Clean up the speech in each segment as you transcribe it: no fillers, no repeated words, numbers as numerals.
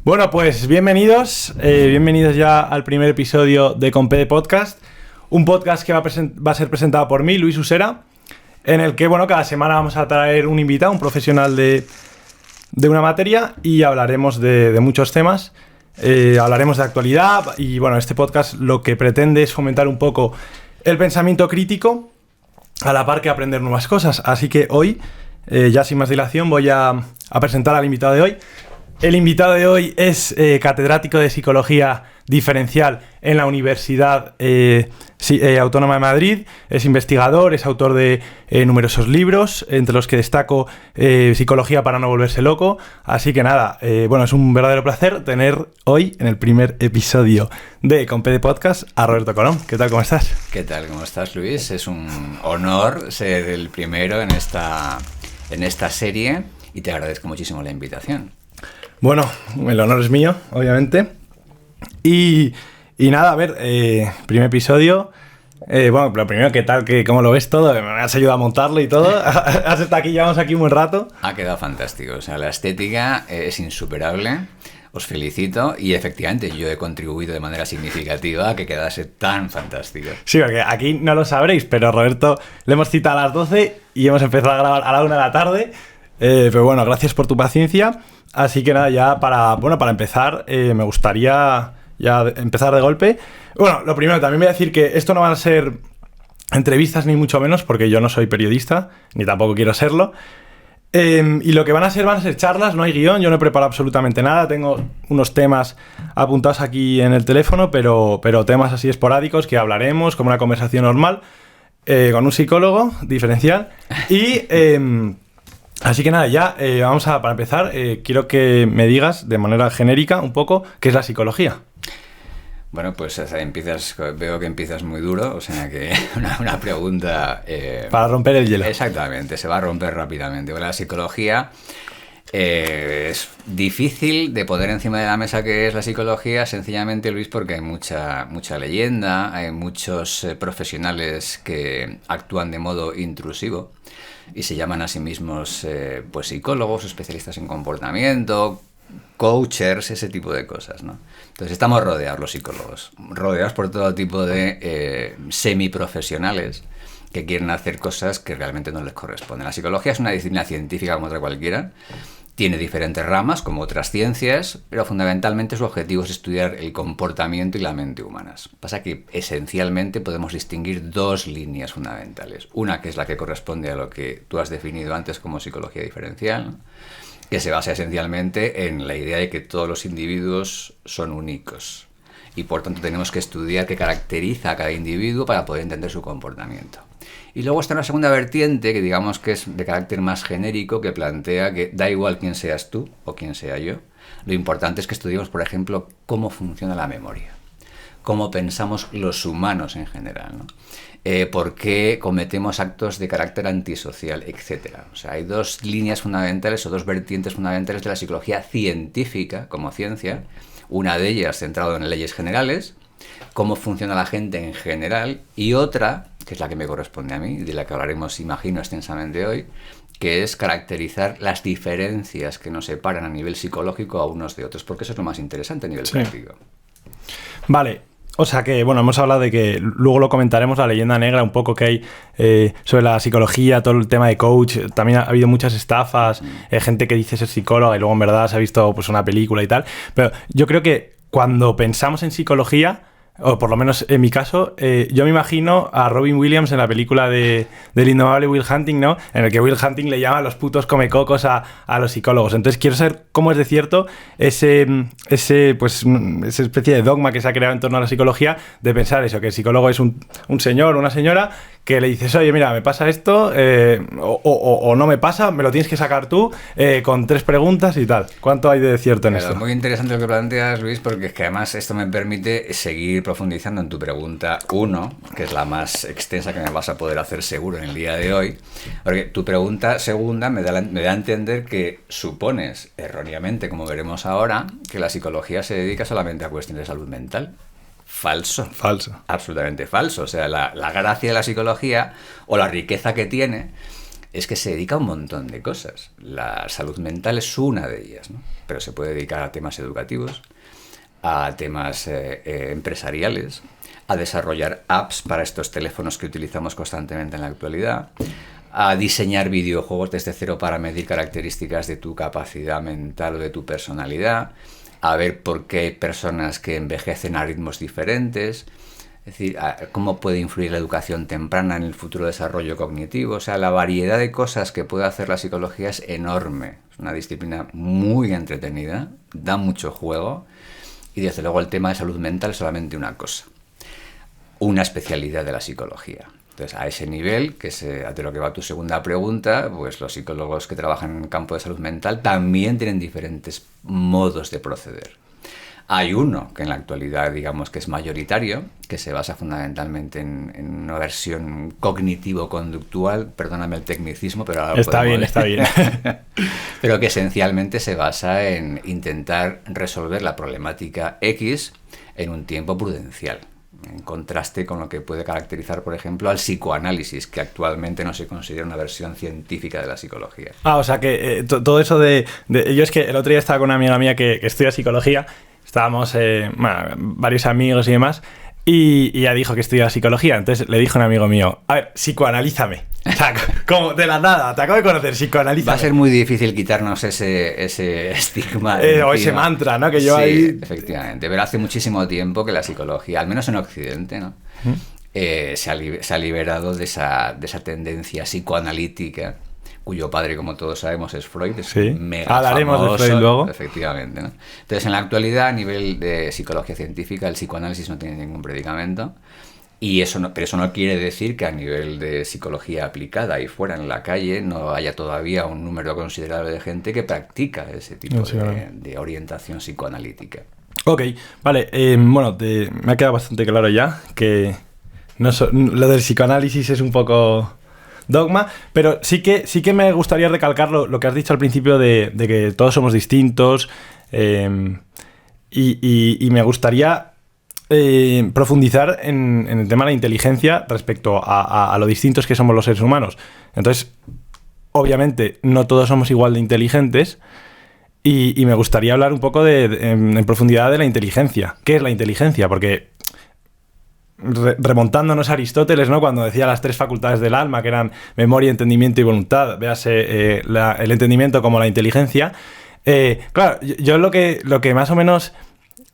Bueno, pues bienvenidos ya al primer episodio de Compede Podcast, un podcast que va a ser presentado por mí, Luis Usera, en el que, bueno, cada semana vamos a traer un invitado, un profesional de una materia y hablaremos de muchos temas. Hablaremos de actualidad y, bueno, este podcast lo que pretende es fomentar un poco el pensamiento crítico a la par que aprender nuevas cosas. Así que hoy, ya sin más dilación, voy a presentar al invitado de hoy. El invitado de hoy es catedrático de Psicología Diferencial en la Universidad Autónoma de Madrid, es investigador, es autor de numerosos libros, entre los que destaco Psicología para no volverse loco. Así que nada, bueno, es un verdadero placer tener hoy en el primer episodio de Compede Podcast a Roberto Colón. ¿Qué tal, cómo estás? ¿Qué tal, cómo estás, Luis? Es un honor ser el primero en esta serie y te agradezco muchísimo la invitación. Bueno, el honor es mío, obviamente. Y nada, a ver, primer episodio. Bueno, lo primero, ¿qué tal? ¿Cómo lo ves todo? Me has ayudado a montarlo y todo. Has estado aquí, llevamos aquí un buen rato. Ha quedado fantástico. O sea, la estética es insuperable. Os felicito y efectivamente yo he contribuido de manera significativa a que quedase tan fantástico. Sí, porque aquí no lo sabréis, pero Roberto le hemos citado a las 12 y hemos empezado a grabar a la 1 de la tarde. Pero bueno, gracias por tu paciencia. Así que nada, ya para empezar, me gustaría ya empezar de golpe. Bueno, lo primero, también voy a decir que esto no van a ser entrevistas ni mucho menos, porque yo no soy periodista, ni tampoco quiero serlo. Y lo que van a ser charlas, no hay guión, yo no he preparado absolutamente nada, tengo unos temas apuntados aquí en el teléfono, pero temas así esporádicos que hablaremos como una conversación normal, con un psicólogo diferencial. Y así que nada, ya para empezar, quiero que me digas de manera genérica un poco qué es la psicología. Bueno, pues veo que empiezas muy duro, o sea que una pregunta... para romper el hielo. Exactamente, se va a romper rápidamente. Bueno, la psicología es difícil de poner encima de la mesa qué es la psicología, sencillamente, Luis, porque hay mucha leyenda, hay muchos profesionales que actúan de modo intrusivo y se llaman a sí mismos pues psicólogos, especialistas en comportamiento, coachers, ese tipo de cosas, ¿no? Entonces estamos rodeados los psicólogos, rodeados por todo tipo de semiprofesionales que quieren hacer cosas que realmente no les corresponden. La psicología es una disciplina científica como otra cualquiera, tiene diferentes ramas como otras ciencias, pero fundamentalmente su objetivo es estudiar el comportamiento y la mente humanas. Pasa que esencialmente podemos distinguir dos líneas fundamentales. Una que es la que corresponde a lo que tú has definido antes como psicología diferencial, ¿no?, que se basa esencialmente en la idea de que todos los individuos son únicos y por tanto tenemos que estudiar qué caracteriza a cada individuo para poder entender su comportamiento. Y luego está una segunda vertiente que digamos que es de carácter más genérico, que plantea que da igual quién seas tú o quién sea yo, lo importante es que estudiemos, por ejemplo, cómo funciona la memoria, cómo pensamos los humanos en general, ¿no? Por qué cometemos actos de carácter antisocial, etc. O sea, hay dos líneas fundamentales o dos vertientes fundamentales de la psicología científica como ciencia, una de ellas centrada en leyes generales, cómo funciona la gente en general, y otra, que es la que me corresponde a mí, de la que hablaremos, imagino, extensamente hoy, que es caracterizar las diferencias que nos separan a nivel psicológico a unos de otros, porque eso es lo más interesante a nivel práctico. Vale. O sea que, bueno, hemos hablado de que luego lo comentaremos, la leyenda negra un poco que hay sobre la psicología, todo el tema de coach. También ha habido muchas estafas, gente que dice ser psicóloga y luego en verdad se ha visto pues una película y tal. Pero yo creo que cuando pensamos en psicología, o por lo menos en mi caso, yo me imagino a Robin Williams en la película del indomable Will Hunting, ¿no? En el que Will Hunting le llama a los putos comecocos a los psicólogos. Entonces quiero saber cómo es de cierto esa especie de dogma que se ha creado en torno a la psicología, de pensar eso, que el psicólogo es un señor o una señora que le dices, oye, mira, me pasa esto, o no me pasa, me lo tienes que sacar tú, con 3 preguntas y tal. ¿Cuánto hay de cierto en esto? Muy interesante lo que planteas, Luis, porque es que además esto me permite seguir profundizando en tu pregunta 1, que es la más extensa que me vas a poder hacer seguro en el día de hoy, porque tu pregunta segunda me da a entender que supones erróneamente, como veremos ahora, que la psicología se dedica solamente a cuestiones de salud mental. Falso. Falso. Absolutamente falso. O sea, la gracia de la psicología o la riqueza que tiene es que se dedica a un montón de cosas. La salud mental es una de ellas, ¿no? Pero se puede dedicar a temas educativos, a temas empresariales, a desarrollar apps para estos teléfonos que utilizamos constantemente en la actualidad, a diseñar videojuegos desde cero para medir características de tu capacidad mental o de tu personalidad, a ver por qué hay personas que envejecen a ritmos diferentes, es decir, cómo puede influir la educación temprana en el futuro desarrollo cognitivo. O sea, la variedad de cosas que puede hacer la psicología es enorme. Es una disciplina muy entretenida, da mucho juego, y desde luego el tema de salud mental es solamente una cosa, una especialidad de la psicología. Entonces, a ese nivel, que es de lo que va tu segunda pregunta, pues los psicólogos que trabajan en el campo de salud mental también tienen diferentes modos de proceder. Hay uno que en la actualidad, digamos, que es mayoritario, que se basa fundamentalmente en una versión cognitivo-conductual, perdóname el tecnicismo, pero ahora está bien. Pero que esencialmente se basa en intentar resolver la problemática X en un tiempo prudencial, en contraste con lo que puede caracterizar, por ejemplo, al psicoanálisis, que actualmente no se considera una versión científica de la psicología. O sea que todo eso de... Yo es que el otro día estaba con una amiga mía que estudia psicología. Estábamos, varios amigos y demás, y ella dijo que estudiaba psicología. Entonces le dijo a un amigo mío, a ver, psicoanalízame. O sea, como de la nada, te acabo de conocer, psicoanalízame. Va a ser muy difícil quitarnos ese estigma. O ese mantra, ¿no? Que yo sí, ahí... efectivamente. Pero hace muchísimo tiempo que la psicología, al menos en Occidente, ¿no? Se ha liberado de esa tendencia psicoanalítica, cuyo padre, como todos sabemos, es Freud, es mega hablaremos famoso, de Freud luego. Efectivamente, ¿no? Entonces, en la actualidad, a nivel de psicología científica, el psicoanálisis no tiene ningún predicamento, y pero eso no quiere decir que a nivel de psicología aplicada y fuera en la calle no haya todavía un número considerable de gente que practica ese tipo de orientación psicoanalítica. Ok, vale, bueno, me ha quedado bastante claro ya que lo del psicoanálisis es un poco... dogma, pero sí que me gustaría recalcar lo que has dicho al principio de que todos somos distintos, y me gustaría profundizar en el tema de la inteligencia respecto a lo distintos que somos los seres humanos. Entonces, obviamente, no todos somos igual de inteligentes, y me gustaría hablar un poco en profundidad de la inteligencia. ¿Qué es la inteligencia? Porque... remontándonos a Aristóteles, ¿no? Cuando decía las 3 facultades del alma, que eran memoria, entendimiento y voluntad, véase el entendimiento como la inteligencia. Claro, yo lo que más o menos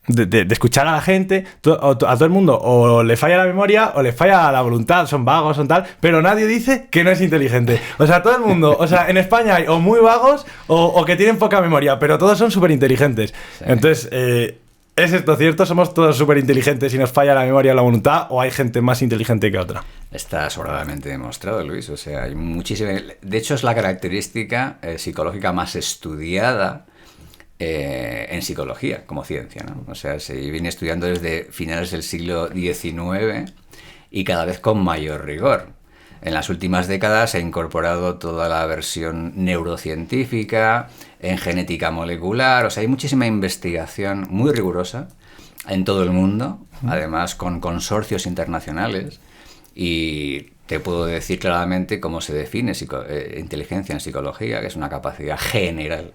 de escuchar a la gente, a todo el mundo, o le falla la memoria o le falla la voluntad, son vagos, son tal, pero nadie dice que no es inteligente. O sea, todo el mundo, o sea, en España hay o muy vagos o que tienen poca memoria, pero todos son súper inteligentes. Sí. Entonces, ¿es esto cierto? ¿Somos todos súper inteligentes y nos falla la memoria o la voluntad? ¿O hay gente más inteligente que otra? Está sobradamente demostrado, Luis. O sea, hay muchísima... De hecho, es la característica psicológica más estudiada en psicología, como ciencia, ¿no? O sea, se viene estudiando desde finales del siglo XIX y cada vez con mayor rigor. En las últimas décadas se ha incorporado toda la versión neurocientífica, en genética molecular, o sea, hay muchísima investigación muy rigurosa en todo el mundo, además con consorcios internacionales, y te puedo decir claramente cómo se define inteligencia en psicología, que es una capacidad general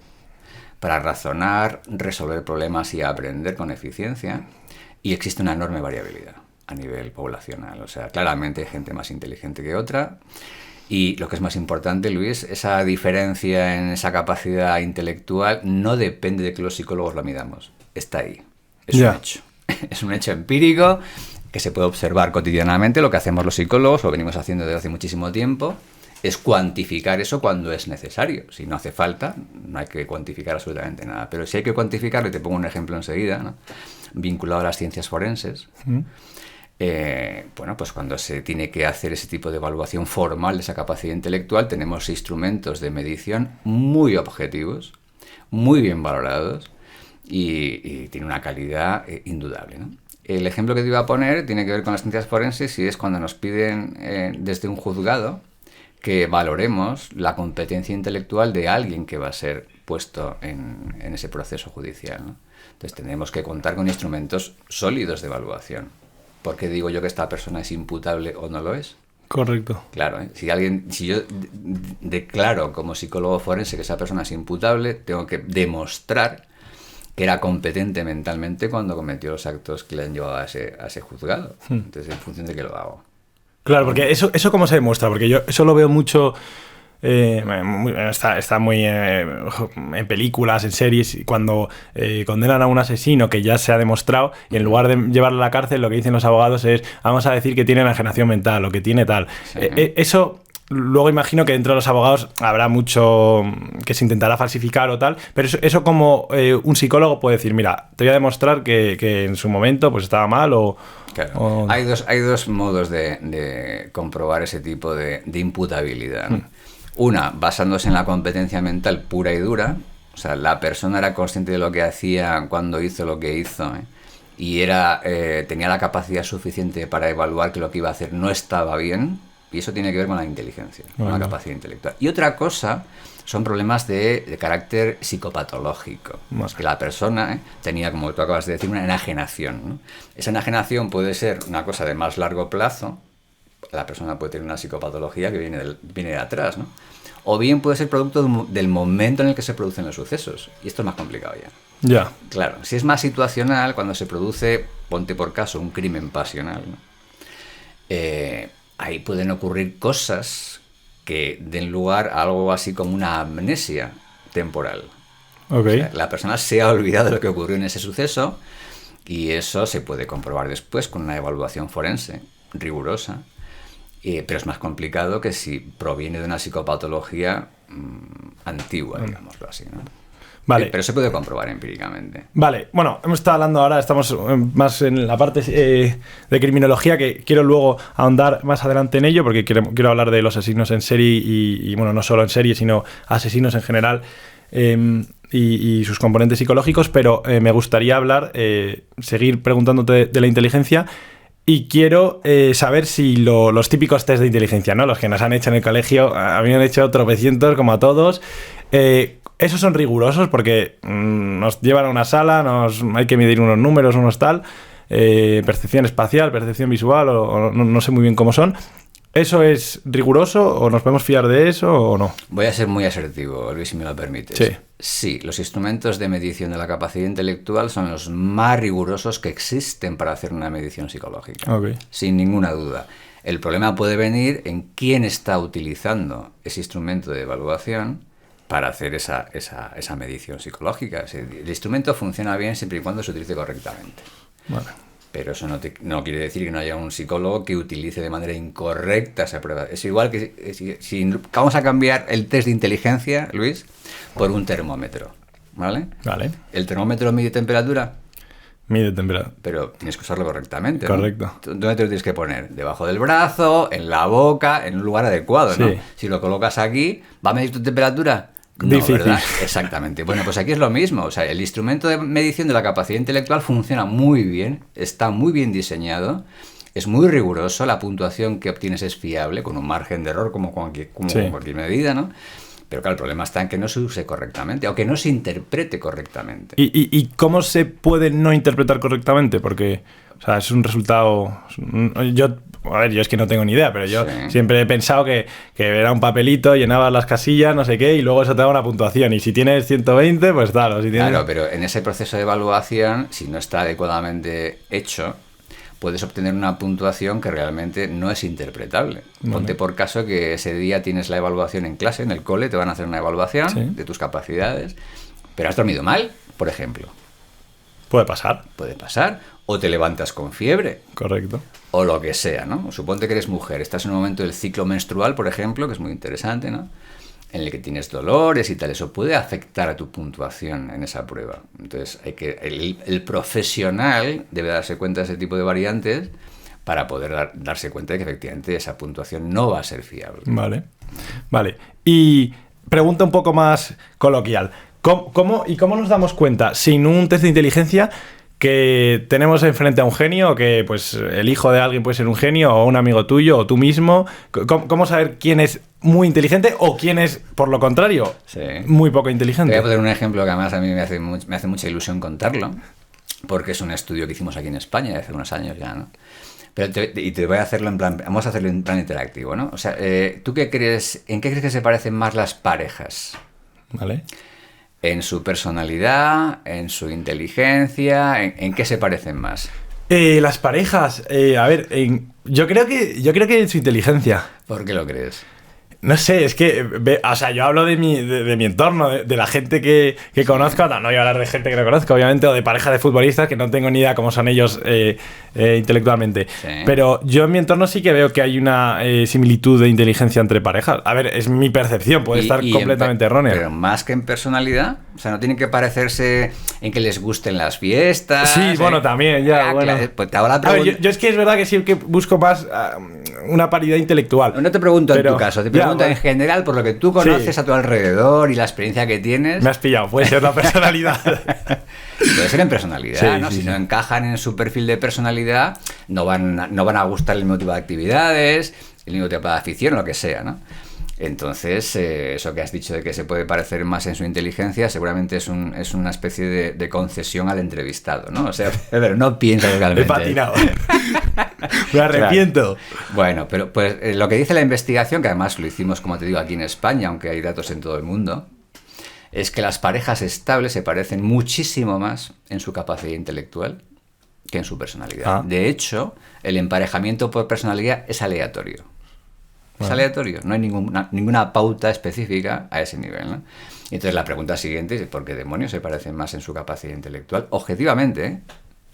para razonar, resolver problemas y aprender con eficiencia, y existe una enorme variabilidad a nivel poblacional, o sea, claramente hay gente más inteligente que otra. Y lo que es más importante, Luis, esa diferencia en esa capacidad intelectual no depende de que los psicólogos la midamos. Está ahí. Es un hecho. Es un hecho empírico que se puede observar cotidianamente. Lo que hacemos los psicólogos, lo venimos haciendo desde hace muchísimo tiempo, es cuantificar eso cuando es necesario. Si no hace falta, no hay que cuantificar absolutamente nada. Pero si hay que cuantificarlo, y te pongo un ejemplo enseguida, ¿no? Vinculado a las ciencias forenses. Bueno, pues cuando se tiene que hacer ese tipo de evaluación formal de esa capacidad intelectual, tenemos instrumentos de medición muy objetivos, muy bien valorados y tiene una calidad indudable, ¿no? El ejemplo que te iba a poner tiene que ver con las ciencias forenses, y es cuando nos piden desde un juzgado que valoremos la competencia intelectual de alguien que va a ser puesto en ese proceso judicial, ¿no? Entonces tenemos que contar con instrumentos sólidos de evaluación. ¿Por qué digo yo que esta persona es imputable o no lo es? Correcto. Claro, ¿eh? Si yo declaro como psicólogo forense que esa persona es imputable, tengo que demostrar que era competente mentalmente cuando cometió los actos que le han llevado a ese juzgado. Entonces, en función de qué lo hago. Claro, porque eso cómo se demuestra, porque yo eso lo veo mucho. Está muy en películas, en series, cuando condenan a un asesino que ya se ha demostrado, y en lugar de llevarlo a la cárcel, lo que dicen los abogados es: vamos a decir que tiene enajenación mental o que tiene tal. Sí. Eso. Luego imagino que dentro de los abogados habrá mucho que se intentará falsificar o tal, pero eso como un psicólogo puede decir: mira, te voy a demostrar que en su momento pues estaba mal o... Claro. o... Hay dos modos de comprobar ese tipo de imputabilidad, ¿no? Una, basándose en la competencia mental pura y dura, o sea, la persona era consciente de lo que hacía cuando hizo lo que hizo, ¿eh? Y tenía la capacidad suficiente para evaluar que lo que iba a hacer no estaba bien. Y eso tiene que ver con la inteligencia, con la capacidad intelectual. Y otra cosa son problemas de carácter psicopatológico. Vale. Es que la persona tenía, como tú acabas de decir, una enajenación, ¿no? Esa enajenación puede ser una cosa de más largo plazo. La persona puede tener una psicopatología que viene de atrás, ¿no? O bien puede ser producto del momento en el que se producen los sucesos. Y esto es más complicado ya. Ya. Claro, si es más situacional, cuando se produce, ponte por caso, un crimen pasional, ¿no? Ahí pueden ocurrir cosas que den lugar a algo así como una amnesia temporal. Okay. O sea, la persona se ha olvidado de lo que ocurrió en ese suceso y eso se puede comprobar después con una evaluación forense rigurosa. Pero es más complicado que si proviene de una psicopatología antigua, digámoslo así, ¿no? Vale. Pero se puede comprobar empíricamente. Vale, bueno, hemos estado hablando ahora, estamos más en la parte de criminología, que quiero luego ahondar más adelante en ello, porque quiero hablar de los asesinos en serie y bueno, no solo en serie, sino asesinos en general y sus componentes psicológicos, pero me gustaría seguir preguntándote de la inteligencia. Y quiero saber si los típicos test de inteligencia, ¿no? Los que nos han hecho en el colegio, a mí me han hecho tropecientos como a todos. Esos son rigurosos porque nos llevan a una sala, hay que medir unos números, unos tal, percepción espacial, percepción visual, o no sé muy bien cómo son. ¿Eso es riguroso o nos podemos fiar de eso o no? Voy a ser muy asertivo, Luis, si me lo permites. Sí. Sí, los instrumentos de medición de la capacidad intelectual son los más rigurosos que existen para hacer una medición psicológica. Okay. Sin ninguna duda. El problema puede venir en quién está utilizando ese instrumento de evaluación para hacer esa medición psicológica. El instrumento funciona bien siempre y cuando se utilice correctamente. Vale. Pero eso no quiere decir que no haya un psicólogo que utilice de manera incorrecta esa prueba. Es igual que si vamos a cambiar el test de inteligencia, Luis, por un termómetro, ¿vale? Vale. ¿El termómetro mide temperatura? Mide temperatura. Pero tienes que usarlo correctamente, Correcto. ¿no? ¿Dónde te lo tienes que poner? Debajo del brazo, en la boca, en un lugar adecuado, ¿no? Sí. Si lo colocas aquí, ¿va a medir tu temperatura? No, difícil. ¿verdad? Exactamente. Bueno, pues aquí es lo mismo. O sea, el instrumento de medición de la capacidad intelectual funciona muy bien, está muy bien diseñado, es muy riguroso, la puntuación que obtienes es fiable, con un margen de error como Sí. cualquier medida, ¿no? Pero claro, el problema está en que no se use correctamente o que no se interprete correctamente. ¿Y cómo se puede no interpretar correctamente? Porque, o sea, es un resultado... Yo es que no tengo ni idea, pero yo siempre he pensado que era un papelito, llenabas las casillas, no sé qué, y luego eso te da una puntuación. Y si tienes 120, pues claro. Si tienes... Claro, pero en ese proceso de evaluación, si no está adecuadamente hecho, puedes obtener una puntuación que realmente no es interpretable. Vale. Ponte por caso que ese día tienes la evaluación en clase, en el cole, te van a hacer una evaluación de tus capacidades, pero has dormido mal, por ejemplo. Puede pasar. Puede pasar. O te levantas con fiebre. Correcto. O lo que sea, ¿no? Suponte que eres mujer, estás en un momento del ciclo menstrual, por ejemplo, que es muy interesante, ¿no? En el que tienes dolores y tal, eso puede afectar a tu puntuación en esa prueba. Entonces, el profesional debe darse cuenta de ese tipo de variantes para poder darse cuenta de que efectivamente esa puntuación no va a ser fiable. Vale. Y pregunta un poco más coloquial. ¿Cómo nos damos cuenta, sin un test de inteligencia, que tenemos enfrente a un genio, o que pues el hijo de alguien puede ser un genio, o un amigo tuyo, o tú mismo? ¿Cómo saber quién es muy inteligente o quién es, por lo contrario, muy poco inteligente? Te voy a poner un ejemplo que además a mí me hace mucha ilusión contarlo. porque es un estudio que hicimos aquí en España hace unos años ya, ¿no? Pero te voy a hacerlo en plan, vamos a hacerlo en plan interactivo, ¿no? O sea, ¿tú qué crees, en qué crees que se parecen más las parejas? Vale. ¿En su personalidad, en su inteligencia, en qué se parecen más? Las parejas, a ver, yo creo que en su inteligencia. ¿Por qué lo crees? No sé, es que, o sea, yo hablo de mi entorno, de la gente que conozco, no voy a hablar de gente que no conozco, obviamente, o de parejas de futbolistas que no tengo ni idea cómo son ellos intelectualmente. Sí. Pero yo en mi entorno sí que veo que hay una similitud de inteligencia entre parejas. A ver, es mi percepción, puede estar completamente errónea. Pero más que en personalidad, o sea, no tienen que parecerse en que les gusten las fiestas. Sí, bueno, también, ya, bueno. Claro, pues te hago la pregunta. A ver, yo es que es verdad que sí que busco más una paridad intelectual. No te pregunto pero, en tu caso, te pregunto en general por lo que tú conoces a tu alrededor y la experiencia que tienes. Me has pillado, puede ser la personalidad. Puede ser en personalidad, Sí, ¿no? sí, Si sí. no encajan en su perfil de personalidad, no van a gustar el mismo tipo de actividades, el mismo tipo de afición, lo que sea, ¿no? Entonces, eso que has dicho de que se puede parecer más en su inteligencia, seguramente es una especie de concesión al entrevistado, ¿no? O sea, pero no piensas realmente. He patinado. Me arrepiento. Claro. Bueno, pero pues lo que dice la investigación, que además lo hicimos, como te digo, aquí en España, aunque hay datos en todo el mundo, es que las parejas estables se parecen muchísimo más en su capacidad intelectual que en su personalidad. Ah. De hecho, el emparejamiento por personalidad es aleatorio. Es aleatorio, no hay ninguna pauta específica a ese nivel, ¿no? Y entonces la pregunta siguiente es ¿por qué demonios se parecen más en su capacidad intelectual? Objetivamente, ¿eh?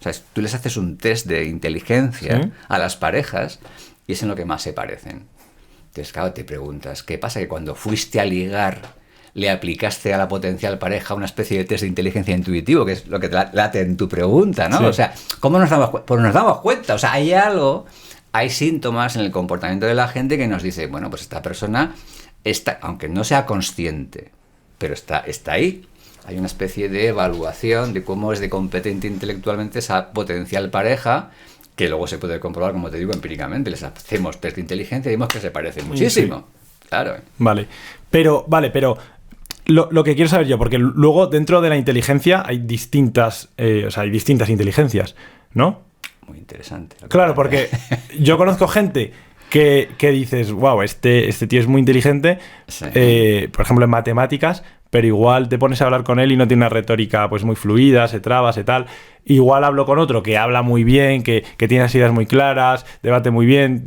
O sea, tú les haces un test de inteligencia ¿Sí? a las parejas y es en lo que más se parecen. Entonces, claro, te preguntas, ¿qué pasa? Que cuando fuiste a ligar le aplicaste a la potencial pareja una especie de test de inteligencia intuitivo, que es lo que te late en tu pregunta, ¿no? Sí. O sea, ¿cómo nos damos cuenta? Pues nos damos cuenta, o sea, hay síntomas en el comportamiento de la gente que nos dice, bueno, pues esta persona está, aunque no sea consciente, pero está ahí. Hay una especie de evaluación de cómo es de competente intelectualmente esa potencial pareja, que luego se puede comprobar, como te digo, empíricamente. Les hacemos test de inteligencia y vemos que se parecen muchísimo. Sí. Claro. Vale, pero lo que quiero saber yo, porque luego dentro de la inteligencia hay distintas inteligencias, ¿no? Muy interesante. Claro, porque yo conozco gente que dices, wow, este tío es muy inteligente, Sí. Por ejemplo en matemáticas, pero igual te pones a hablar con él y no tiene una retórica pues muy fluida, se traba, se tal. Igual hablo con otro que habla muy bien, que tiene las ideas muy claras, debate muy bien,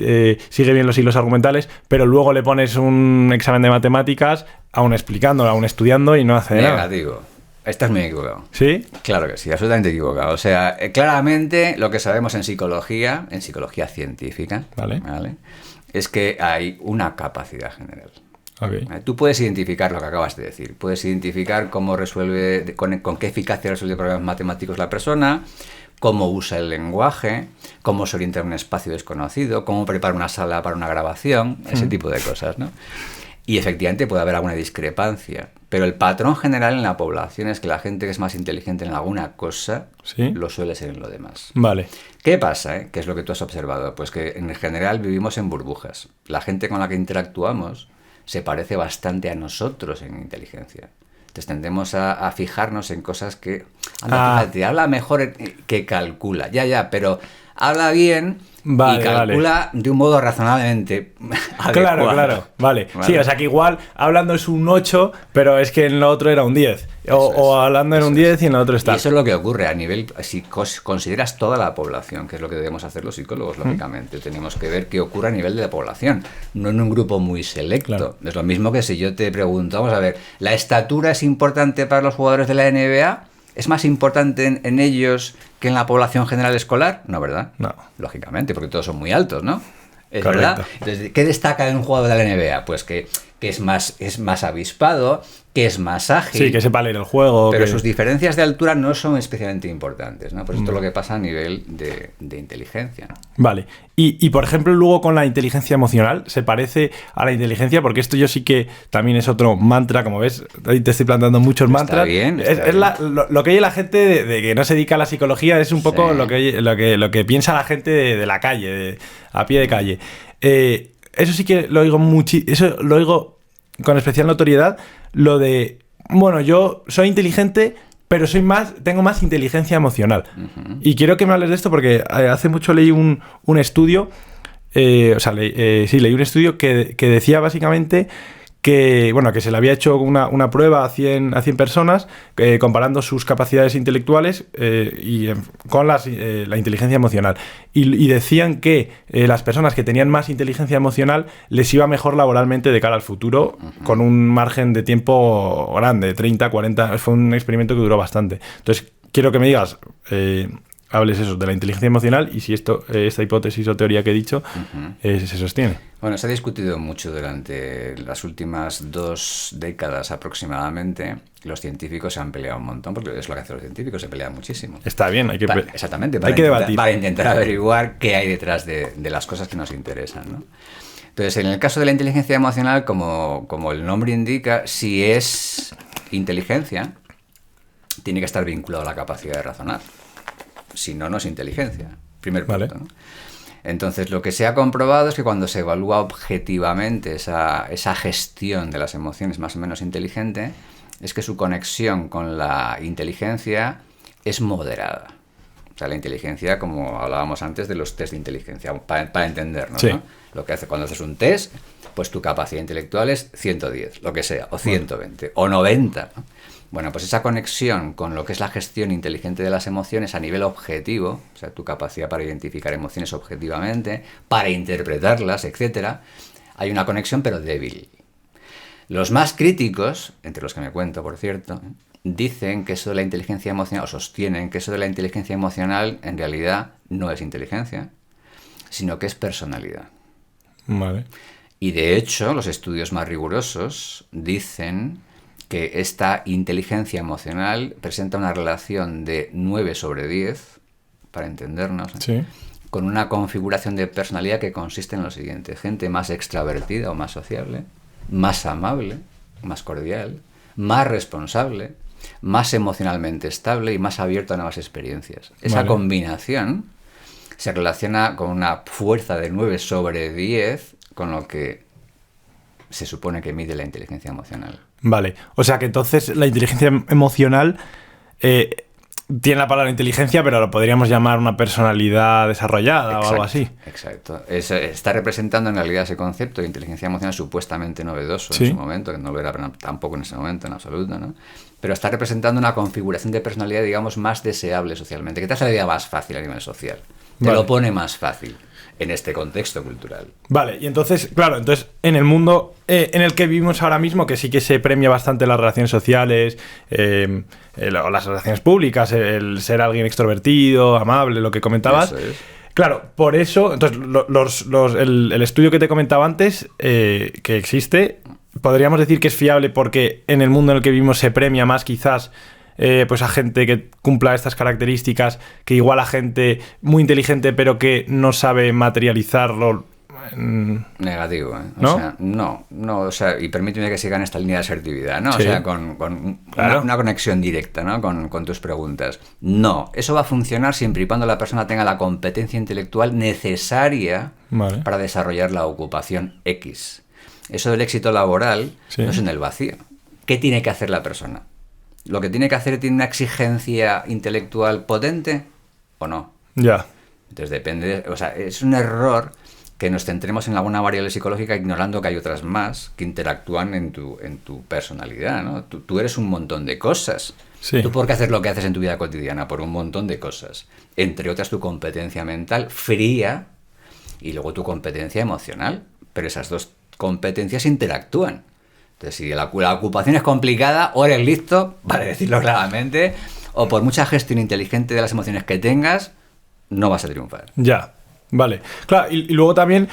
sigue bien los hilos argumentales, pero luego le pones un examen de matemáticas, aún explicándolo, aún estudiando y no hace nada. Negativo. Estás muy equivocado. ¿Sí? Claro que sí, absolutamente equivocado. O sea, claramente lo que sabemos en psicología científica, Vale. es que hay una capacidad general. Okay. Tú puedes identificar lo que acabas de decir, puedes identificar cómo resuelve, con qué eficacia resuelve problemas matemáticos la persona, cómo usa el lenguaje, cómo se orienta en un espacio desconocido, cómo prepara una sala para una grabación, ese tipo de cosas, ¿no? Y efectivamente puede haber alguna discrepancia, pero el patrón general en la población es que la gente que es más inteligente en alguna cosa ¿Sí? lo suele ser en lo demás. Vale. ¿Qué pasa? ¿Qué es lo que tú has observado? Pues que en general vivimos en burbujas. La gente con la que interactuamos se parece bastante a nosotros en inteligencia. Entonces tendemos a fijarnos en cosas que... Fíjate, habla mejor que calcula. Ya, pero habla bien y calcula de un modo razonablemente adecuado. Claro, vale. Sí, o sea que igual hablando es un 8, pero es que en lo otro era un 10. O hablando era un 10 y en lo otro está. Y eso es lo que ocurre a nivel, si consideras toda la población, que es lo que debemos hacer los psicólogos, lógicamente. Tenemos que ver qué ocurre a nivel de la población, no en un grupo muy selecto. Claro. Es lo mismo que si yo te pregunto, vamos a ver, ¿la estatura es importante para los jugadores de la NBA? ¿Es más importante en ellos que en la población general escolar? No, ¿verdad? No. Lógicamente, porque todos son muy altos, ¿no? Es Correcto. verdad. Entonces, ¿qué destaca en un jugador de la NBA? Pues que es más avispado, que es más ágil. Sí, que sepa leer el juego. Pero que... sus diferencias de altura no son especialmente importantes, ¿no? Pues esto es lo que pasa a nivel de inteligencia. Vale. Y por ejemplo, luego con la inteligencia emocional, ¿se parece a la inteligencia? Porque esto yo sí que también es otro mantra, como ves, ahí te estoy plantando muchos mantras. Está bien. Lo que oye la gente de que no se dedica a la psicología es un poco Sí. lo que piensa la gente de la calle, a pie de calle. Eso sí que lo oigo eso lo oigo con especial notoriedad, lo de, bueno, yo soy inteligente, pero tengo más inteligencia emocional. Y quiero que me hables de esto porque hace mucho leí un estudio, leí un estudio que decía básicamente que se le había hecho una prueba a 100 personas comparando sus capacidades intelectuales con la inteligencia emocional. Y decían que las personas que tenían más inteligencia emocional les iba mejor laboralmente de cara al futuro, con un margen de tiempo grande, 30, 40. Fue un experimento que duró bastante. Entonces, quiero que me digas... hables eso de la inteligencia emocional y si esta hipótesis o teoría que he dicho se sostiene. Bueno, se ha discutido mucho durante las últimas 2 décadas aproximadamente. Los científicos se han peleado un montón, porque es lo que hacen los científicos, se pelean muchísimo. Está bien, hay que exactamente, debatir. Para intentar averiguar qué hay detrás de las cosas que nos interesan, ¿no? Entonces, en el caso de la inteligencia emocional, como el nombre indica, si es inteligencia, tiene que estar vinculado a la capacidad de razonar. Si no, no es inteligencia. Primer punto, vale. ¿no? Entonces, lo que se ha comprobado es que cuando se evalúa objetivamente esa gestión de las emociones más o menos inteligente, es que su conexión con la inteligencia es moderada. O sea, la inteligencia, como hablábamos antes de los test de inteligencia, para entendernos, sí. ¿no? Lo que hace cuando haces un test, pues tu capacidad intelectual es 110, lo que sea, o 120, o 90, ¿no? Bueno, pues esa conexión con lo que es la gestión inteligente de las emociones a nivel objetivo, o sea, tu capacidad para identificar emociones objetivamente, para interpretarlas, etcétera, hay una conexión pero débil. Los más críticos, entre los que me cuento, por cierto, dicen que eso de la inteligencia emocional, o sostienen que eso de la inteligencia emocional en realidad no es inteligencia, sino que es personalidad. Vale. Y de hecho, los estudios más rigurosos dicen que esta inteligencia emocional presenta una relación de 9/10, para entendernos, sí. con una configuración de personalidad que consiste en lo siguiente: gente más extravertida o más sociable, más amable, más cordial, más responsable, más emocionalmente estable y más abierto a nuevas experiencias. Esa combinación se relaciona con una fuerza de 9/10, con lo que se supone que mide la inteligencia emocional. Vale, o sea que entonces la inteligencia emocional tiene la palabra inteligencia, pero lo podríamos llamar una personalidad desarrollada. Exacto, o algo así. Exacto. Está representando en realidad ese concepto de inteligencia emocional supuestamente novedoso, ¿sí?, en su momento, que no lo era tampoco en ese momento en absoluto, ¿no? Pero está representando una configuración de personalidad, digamos, más deseable socialmente, que te hace la vida más fácil a nivel social. Te lo pone más fácil en este contexto cultural. Vale, y entonces, claro, en el mundo en el que vivimos ahora mismo, que sí que se premia bastante las relaciones sociales, las relaciones públicas, el ser alguien extrovertido, amable, lo que comentabas. Eso es. Claro, por eso, entonces, el estudio que te comentaba antes, que existe, podríamos decir que es fiable porque en el mundo en el que vivimos se premia más quizás pues a gente que cumpla estas características, que igual a gente muy inteligente pero que no sabe materializarlo. Negativo, ¿eh? ¿No? O sea, no, o sea, y permíteme que siga en esta línea de asertividad, ¿no? Sí. O sea, con claro, una conexión directa, ¿no? Con tus preguntas. No, eso va a funcionar siempre y cuando la persona tenga la competencia intelectual necesaria para desarrollar la ocupación X. Eso del éxito laboral no es en el vacío. ¿Qué tiene que hacer la persona? ¿Lo que tiene que hacer tiene una exigencia intelectual potente o no? Ya. Entonces depende, o sea, es un error que nos centremos en alguna variable psicológica ignorando que hay otras más que interactúan en tu personalidad, ¿no? Tú eres un montón de cosas. Sí. ¿Tú por qué haces lo que haces en tu vida cotidiana? Por un montón de cosas. Entre otras tu competencia mental fría y luego tu competencia emocional. Pero esas dos competencias interactúan. Entonces, si la ocupación es complicada, o eres listo, para decirlo claramente, o por mucha gestión inteligente de las emociones que tengas, no vas a triunfar. Ya, vale. Claro, y luego también,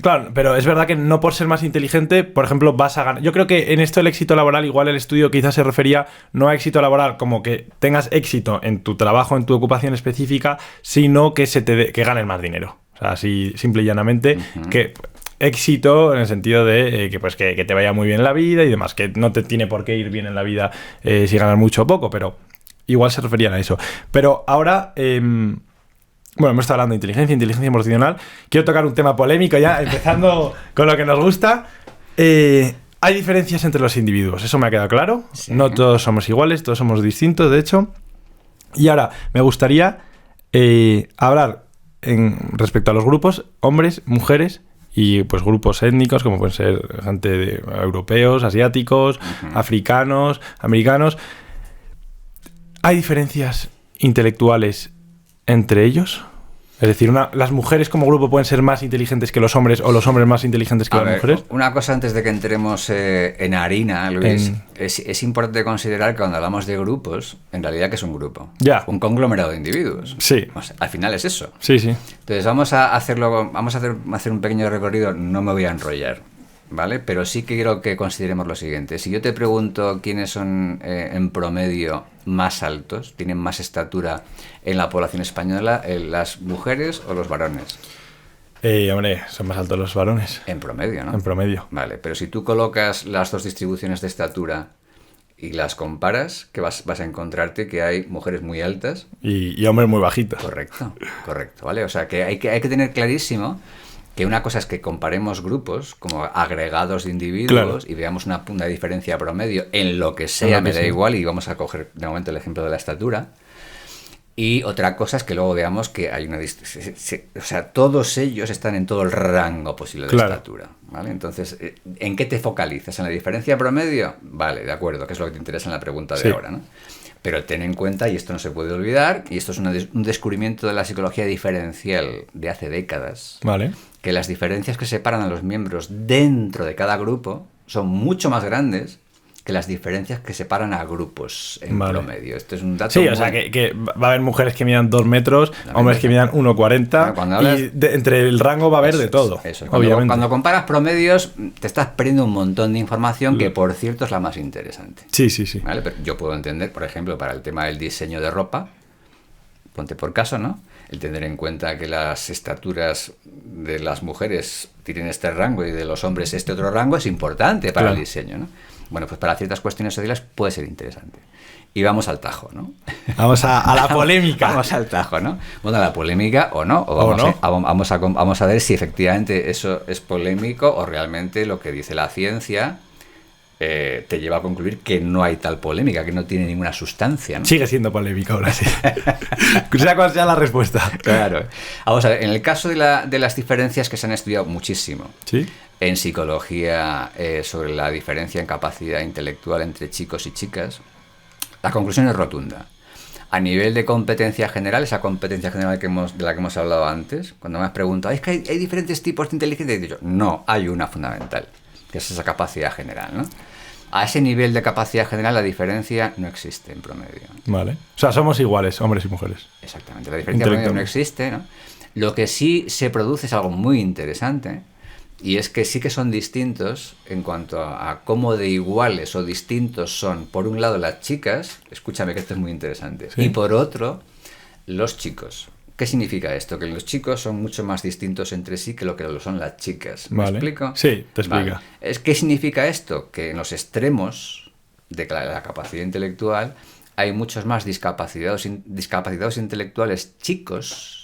claro, pero es verdad que no por ser más inteligente, por ejemplo, vas a ganar. Yo creo que en esto el éxito laboral, igual el estudio quizás se refería no a éxito laboral como que tengas éxito en tu trabajo, en tu ocupación específica, sino que que ganes más dinero. O sea, así simple y llanamente, que éxito en el sentido de que te vaya muy bien en la vida y demás, que no te tiene por qué ir bien en la vida si ganas mucho o poco, pero igual se referían a eso. Pero ahora, bueno, hemos estado hablando de inteligencia emocional. Quiero tocar un tema polémico ya, empezando con lo que nos gusta. hay diferencias entre los individuos, eso me ha quedado claro. Sí. No todos somos iguales, todos somos distintos, de hecho. Y ahora, me gustaría hablar respecto a los grupos, hombres, mujeres y pues grupos étnicos, como pueden ser gente europeos, asiáticos, africanos, americanos. ¿Hay diferencias intelectuales entre ellos? Es decir, las mujeres como grupo pueden ser más inteligentes que los hombres o los hombres más inteligentes que las mujeres. Una cosa antes de que entremos en harina, Luis, es importante considerar que cuando hablamos de grupos, en realidad ¿qué es un grupo? Ya. Un conglomerado de individuos. Sí. O sea, al final es eso. Sí, sí. Entonces vamos a hacer un pequeño recorrido, no me voy a enrollar, ¿vale? Pero sí que quiero que consideremos lo siguiente. Si yo te pregunto quiénes son en promedio más altos, tienen más estatura en la población española, las mujeres o los varones. Hombre, son más altos los varones. En promedio, ¿no? En promedio. Vale, pero si tú colocas las dos distribuciones de estatura y las comparas, que vas a encontrarte que hay mujeres muy altas. Y hombres muy bajitos. Correcto, ¿vale? O sea, que hay que tener clarísimo que una cosa es que comparemos grupos como agregados de individuos, claro, y veamos una diferencia promedio en lo que sea, me da igual, y vamos a coger de momento el ejemplo de la estatura. Y otra cosa es que luego veamos que hay o sea, todos ellos están en todo el rango posible de estatura, ¿vale? Entonces, ¿en qué te focalizas? ¿En la diferencia promedio? Vale, de acuerdo, que es lo que te interesa en la pregunta de ahora, ¿no? Pero ten en cuenta, y esto no se puede olvidar, y esto es un descubrimiento de la psicología diferencial de hace décadas, vale, que las diferencias que separan a los miembros dentro de cada grupo son mucho más grandes que las diferencias que separan a grupos en promedio. Esto es un dato. Sí, o sea, que va a haber mujeres que midan 2 metros, hombres que midan 1,40, hablas, y entre el rango va a haber de todo. Eso. Cuando comparas promedios, te estás perdiendo un montón de información que, por cierto, es la más interesante. Sí, sí, sí. ¿Vale? Pero yo puedo entender, por ejemplo, para el tema del diseño de ropa, ponte por caso, ¿no? El tener en cuenta que las estaturas de las mujeres tienen este rango y de los hombres este otro rango es importante para el diseño, ¿no? Bueno, pues para ciertas cuestiones sociales puede ser interesante. Y vamos al tajo, ¿no? Vamos a la polémica. Vamos al tajo, ¿no? Bueno, a la polémica o no. Vamos a ver si efectivamente eso es polémico o realmente lo que dice la ciencia te lleva a concluir que no hay tal polémica, que no tiene ninguna sustancia, ¿no? Sigue siendo polémica ahora sí. Sea cual sea la respuesta. Claro. Vamos a ver, en el caso de las diferencias que se han estudiado muchísimo, ¿sí?, en psicología sobre la diferencia en capacidad intelectual entre chicos y chicas, la conclusión es rotunda. A nivel de competencia general, esa competencia general de la que hemos hablado antes, cuando me has preguntado, ¿es que hay diferentes tipos de inteligencia? He dicho, no, hay una fundamental, que es esa capacidad general, ¿no? A ese nivel de capacidad general la diferencia no existe en promedio. Vale. O sea, somos iguales, hombres y mujeres. Exactamente, la diferencia promedio no existe, ¿no? Lo que sí se produce es algo muy interesante, y es que sí que son distintos en cuanto a cómo de iguales o distintos son, por un lado, las chicas, escúchame que esto es muy interesante, ¿sí?, y por otro, los chicos. ¿Qué significa esto? Que los chicos son mucho más distintos entre sí que lo son las chicas. ¿Me explico? Sí, te explica. Vale. ¿Qué significa esto? Que en los extremos de la capacidad intelectual hay muchos más discapacitados intelectuales chicos,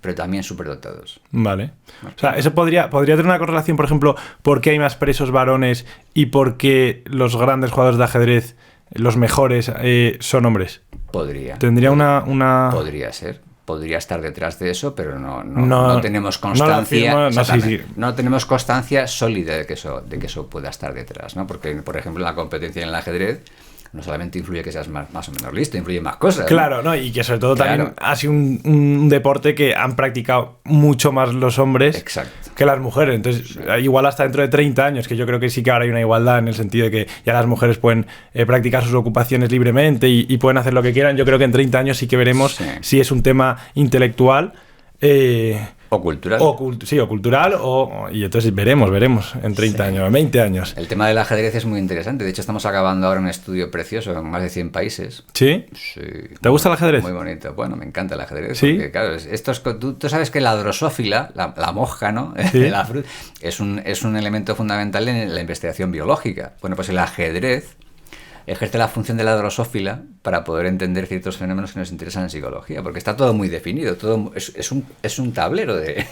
pero también superdotados. Vale. O sea, eso podría tener una correlación, por ejemplo, por qué hay más presos varones y por qué los grandes jugadores de ajedrez, los mejores, son hombres. Podría. ¿Tendría una...? Podría ser. Podría estar detrás de eso, pero no tenemos constancia. No tenemos constancia sólida de que eso pueda estar detrás, ¿no? Porque, por ejemplo, en la competencia en el ajedrez no solamente influye que seas más o menos listo, influye más cosas. Claro, ¿no? Y que sobre todo también ha sido un deporte que han practicado mucho más los hombres que las mujeres. Entonces, igual hasta dentro de 30 años, que yo creo que sí que ahora hay una igualdad en el sentido de que ya las mujeres pueden practicar sus ocupaciones libremente y pueden hacer lo que quieran. Yo creo que en 30 años sí que veremos si es un tema intelectual. O cultural. O cultural, y entonces veremos en 30 años, en 20 años. El tema del ajedrez es muy interesante. De hecho, estamos acabando ahora un estudio precioso en más de 100 países. ¿Sí? Sí. ¿Te gusta el ajedrez? Muy bonito. Bueno, me encanta el ajedrez. ¿Sí? Porque, claro, tú sabes que la drosófila, la mosca, ¿no? ¿Sí? La fruta, es un elemento fundamental en la investigación biológica. Bueno, pues el ajedrez ejerce la función de la drosófila para poder entender ciertos fenómenos que nos interesan en psicología, porque está todo muy definido, todo es un tablero de...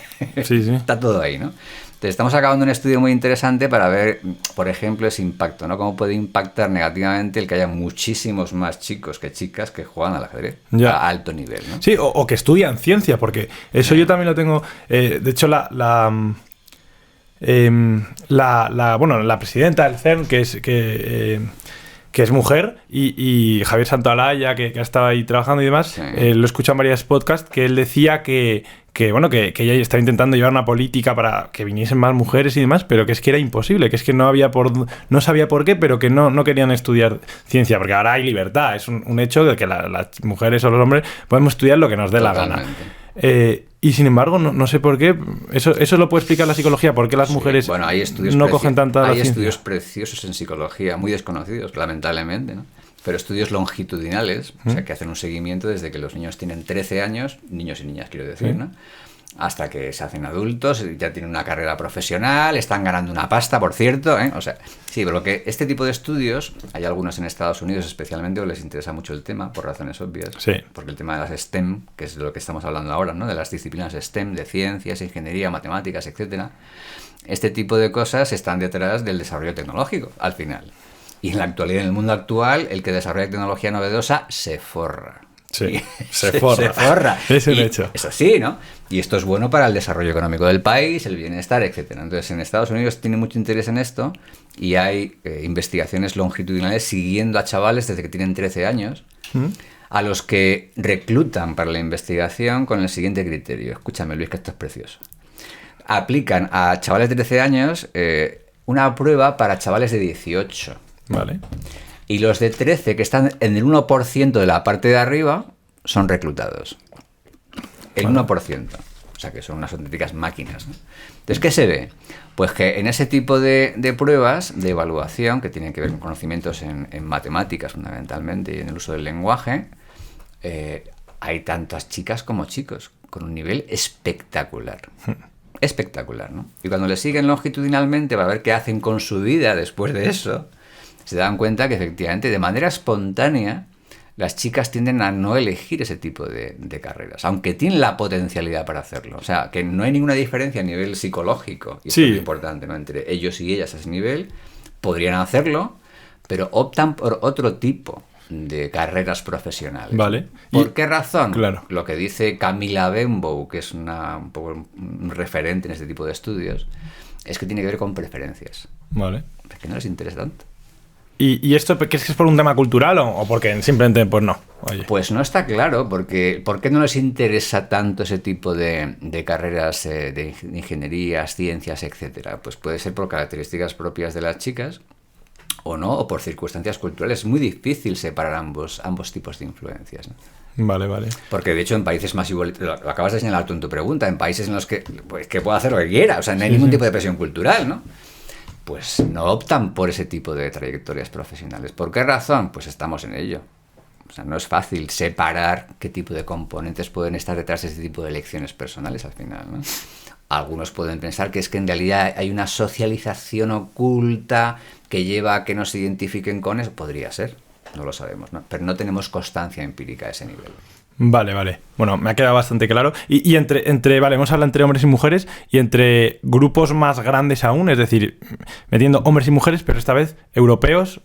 Sí, sí. Está todo ahí, ¿no? Entonces estamos acabando un estudio muy interesante para ver, por ejemplo, ese impacto, ¿no? Cómo puede impactar negativamente el que haya muchísimos más chicos que chicas que juegan al ajedrez a alto nivel, ¿no? Sí, o que estudian ciencia, porque eso yo también lo tengo... de hecho, la presidenta del CERN, que es mujer, y Javier Santolaya, que ha estado ahí trabajando y demás, Sí. lo he escuchado en varios podcasts, que él decía que ella estaba intentando llevar una política para que viniesen más mujeres y demás, pero que es que era imposible, que es que no sabía por qué, pero que no querían estudiar ciencia, porque ahora hay libertad, es un hecho de que las mujeres o los hombres podemos estudiar lo que nos dé la gana. Y sin embargo, no sé por qué, eso lo puede explicar la psicología, por qué las mujeres hay estudios no cogen tanta hay ciencia. estudios preciosos en psicología, muy desconocidos, lamentablemente, ¿no? Pero estudios longitudinales, o sea, que hacen un seguimiento desde que los niños tienen 13 años, niños y niñas quiero decir, ¿no? Hasta que se hacen adultos, ya tienen una carrera profesional, están ganando una pasta, por cierto, ¿eh? O sea, sí, pero que este tipo de estudios, hay algunos en Estados Unidos especialmente, les interesa mucho el tema, por razones obvias, Sí. porque el tema de las STEM, que es de lo que estamos hablando ahora, ¿no? De las disciplinas STEM, de ciencias, ingeniería, matemáticas, etcétera, este tipo de cosas están detrás del desarrollo tecnológico, al final. Y en la actualidad, en el mundo actual, el que desarrolla tecnología novedosa se forra. Sí, se forra. Se forra. Es un Y hecho. eso sí, ¿no? Y esto es bueno para el desarrollo económico del país, el bienestar, etcétera. Entonces, en Estados Unidos tiene mucho interés en esto y hay investigaciones longitudinales siguiendo a chavales desde que tienen 13 años, a los que reclutan para la investigación con el siguiente criterio. Escúchame, Luis, que esto es precioso. Aplican a chavales de 13 años una prueba para chavales de 18. Vale. Y los de 13, que están en el 1% de la parte de arriba, son reclutados. El 1%. O sea, que son unas auténticas máquinas, ¿no? Entonces, ¿qué se ve? Pues que en ese tipo de pruebas de evaluación, que tienen que ver con conocimientos en matemáticas fundamentalmente y en el uso del lenguaje, hay tantas chicas como chicos, con un nivel espectacular. Espectacular, ¿no? Y cuando le siguen longitudinalmente para ver qué hacen con su vida después de eso, se dan cuenta que efectivamente de manera espontánea las chicas tienden a no elegir ese tipo de carreras, aunque tienen la potencialidad para hacerlo. O sea, que no hay ninguna diferencia a nivel psicológico, y eso es muy importante, ¿no? Entre ellos y ellas a ese nivel, podrían hacerlo, pero optan por otro tipo de carreras profesionales. Vale. ¿Por qué razón? Claro. Lo que dice Camila Benbow, que es un poco un referente en este tipo de estudios, es que tiene que ver con preferencias. Vale. Es que no les interesa tanto. ¿Y esto crees que es por un tema cultural o porque simplemente pues no? Oye. Pues no está claro, porque ¿por qué no les interesa tanto ese tipo de carreras de ingenierías, ciencias, etcétera? Pues puede ser por características propias de las chicas o no, o por circunstancias culturales. Es muy difícil separar ambos tipos de influencias, ¿no? Vale. Porque de hecho en países más igualitarios, lo acabas de señalar tú en tu pregunta, en países en los que puedo hacer lo que quiera, o sea, no hay ningún tipo de presión cultural, ¿no? Pues no optan por ese tipo de trayectorias profesionales. ¿Por qué razón? Pues estamos en ello. O sea, no es fácil separar qué tipo de componentes pueden estar detrás de este tipo de elecciones personales al final, ¿no? Algunos pueden pensar que es que en realidad hay una socialización oculta que lleva a que nos identifiquen con eso. Podría ser, no lo sabemos, ¿no? Pero no tenemos constancia empírica a ese nivel. Vale. Bueno, me ha quedado bastante claro. Y vale, hemos hablado entre hombres y mujeres y entre grupos más grandes aún, es decir, metiendo hombres y mujeres, pero esta vez europeos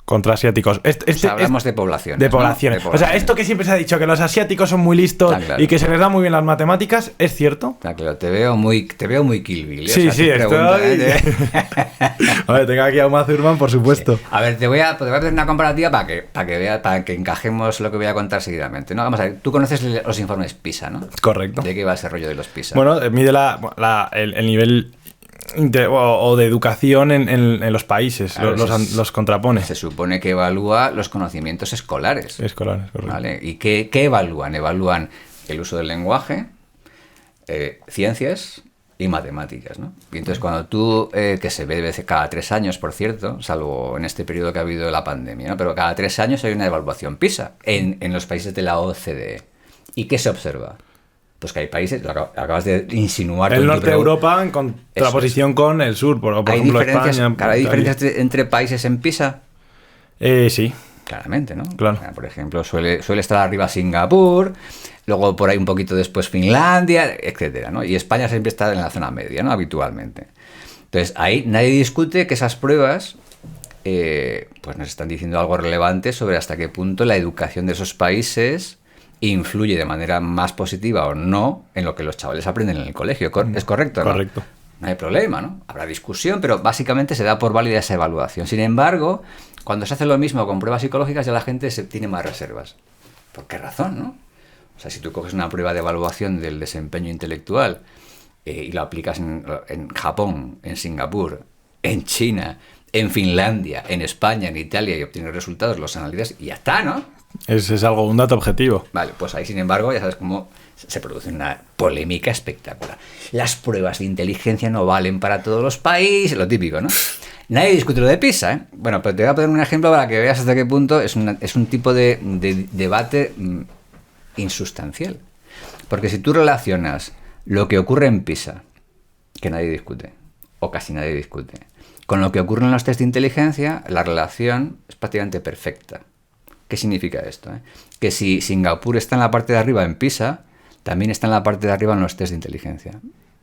contra asiáticos. O sea, hablamos de poblaciones. De poblaciones. ¿no? O sea, esto que siempre se ha dicho, que los asiáticos son muy listos y que se les da muy bien las matemáticas, ¿es cierto? Está claro, te veo muy Kill Bill. Sí, estoy... Vale, tengo aquí a Uma Thurman, por supuesto. Sí. A ver, te voy a hacer una comparativa para que encajemos lo que voy a contar seguidamente, ¿no? Vamos a ver, tú conoces los informes PISA, ¿no? Correcto. ¿De qué va ese rollo de los PISA? Bueno, mide el nivel o de educación en los países, claro, los contrapone. Se supone que evalúa los conocimientos escolares. Escolares, correcto. ¿Vale? ¿Y qué evalúan? Evalúan el uso del lenguaje, ciencias y matemáticas, ¿no? Y entonces cuando tú, que se ve cada 3 años, por cierto, salvo en este periodo que ha habido la pandemia, ¿no? Pero cada 3 años hay una evaluación PISA en los países de la OCDE. ¿Y qué se observa? Pues que hay países, lo acabas de insinuar. El norte de Europa en contraposición con el sur, por ejemplo España. ¿Hay diferencias entre países en PISA? Sí. Claramente, ¿no? Claro. O sea, por ejemplo, suele estar arriba Singapur, luego por ahí un poquito después Finlandia, etcétera, ¿no? Y España siempre está en la zona media, ¿no? Habitualmente. Entonces, ahí nadie discute que esas pruebas pues nos están diciendo algo relevante sobre hasta qué punto la educación de esos países influye de manera más positiva o no en lo que los chavales aprenden en el colegio. ¿Es correcto, no? Correcto. No hay problema, ¿no? Habrá discusión, pero básicamente se da por válida esa evaluación. Sin embargo, cuando se hace lo mismo con pruebas psicológicas, ya la gente tiene más reservas. ¿Por qué razón, no? O sea, si tú coges una prueba de evaluación del desempeño intelectual y lo aplicas en Japón, en Singapur, en China, en Finlandia, en España, en Italia, y obtienes resultados, los analizas y ya está, ¿no? Es algo, un dato objetivo. Vale, pues ahí, sin embargo, ya sabes cómo se produce una polémica espectacular. Las pruebas de inteligencia no valen para todos los países, lo típico, ¿no? Nadie discute lo de PISA, ¿eh? Bueno, pero te voy a poner un ejemplo para que veas hasta qué punto es un tipo de debate insustancial. Porque si tú relacionas lo que ocurre en PISA, que nadie discute, o casi nadie discute, con lo que ocurre en los test de inteligencia, la relación es prácticamente perfecta. ¿Qué significa esto? Que si Singapur está en la parte de arriba en PISA, también está en la parte de arriba en los test de inteligencia.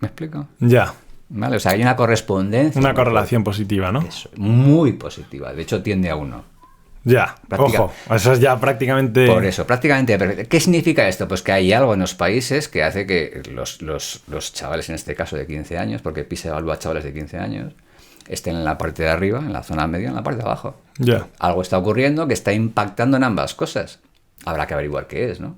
¿Me explico? Ya. ¿Vale? O sea, hay una correspondencia. Una correlación positiva, ¿no? Eso, muy positiva. De hecho, tiende a 1. Ya, ojo, eso es ya prácticamente... Por eso, prácticamente perfecto. ¿Qué significa esto? Pues que hay algo en los países que hace que los chavales, en este caso de 15 años, porque PISA evalúa a chavales de 15 años, estén en la parte de arriba, en la zona media, en la parte de abajo. Ya. Algo está ocurriendo que está impactando en ambas cosas. Habrá que averiguar qué es, ¿no?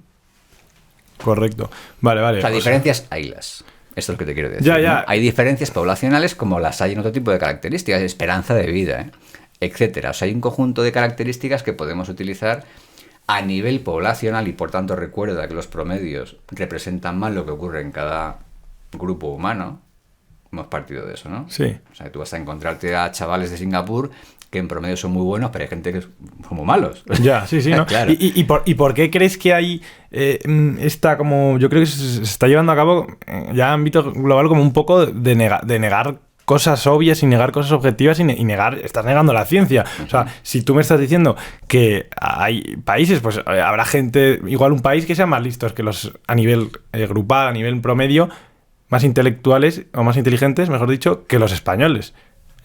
Correcto. Vale. O sea, diferencias haylas. Esto es lo que te quiero decir. Ya. ¿No? Hay diferencias poblacionales como las hay en otro tipo de características, esperanza de vida, etcétera. O sea, hay un conjunto de características que podemos utilizar a nivel poblacional y, por tanto, recuerda que los promedios representan más lo que ocurre en cada grupo humano. Hemos partido de eso, ¿no? Sí. O sea, tú vas a encontrarte a chavales de Singapur que en promedio son muy buenos, pero hay gente que son muy malos. Ya, sí, ¿no? Claro. ¿Y por qué crees que hay esta como... Yo creo que se está llevando a cabo ya en ámbito global como un poco de negar cosas obvias y negar cosas objetivas y negar... Estás negando la ciencia. O sea, si tú me estás diciendo que hay países, pues habrá gente... Igual un país que sea más listos que los a nivel grupal, a nivel promedio, más intelectuales o más inteligentes, mejor dicho, que los españoles.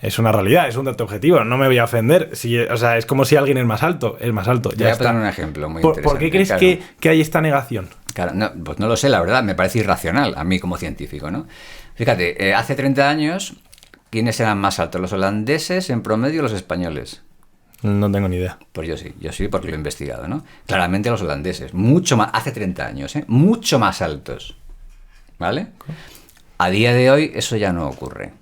Es una realidad, es un dato objetivo, no me voy a ofender. O sea, es como si alguien es más alto. Ya voy a está. poner un ejemplo muy interesante. ¿Por qué crees que hay esta negación? Claro, no, pues no lo sé, la verdad, me parece irracional a mí como científico, ¿no? Fíjate, hace 30 años, ¿quiénes eran más altos? ¿Los holandeses en promedio o los españoles? No tengo ni idea. Pues yo sí porque lo he investigado, ¿no? Claramente los holandeses, mucho más, hace 30 años, mucho más altos, ¿vale? A día de hoy eso ya no ocurre.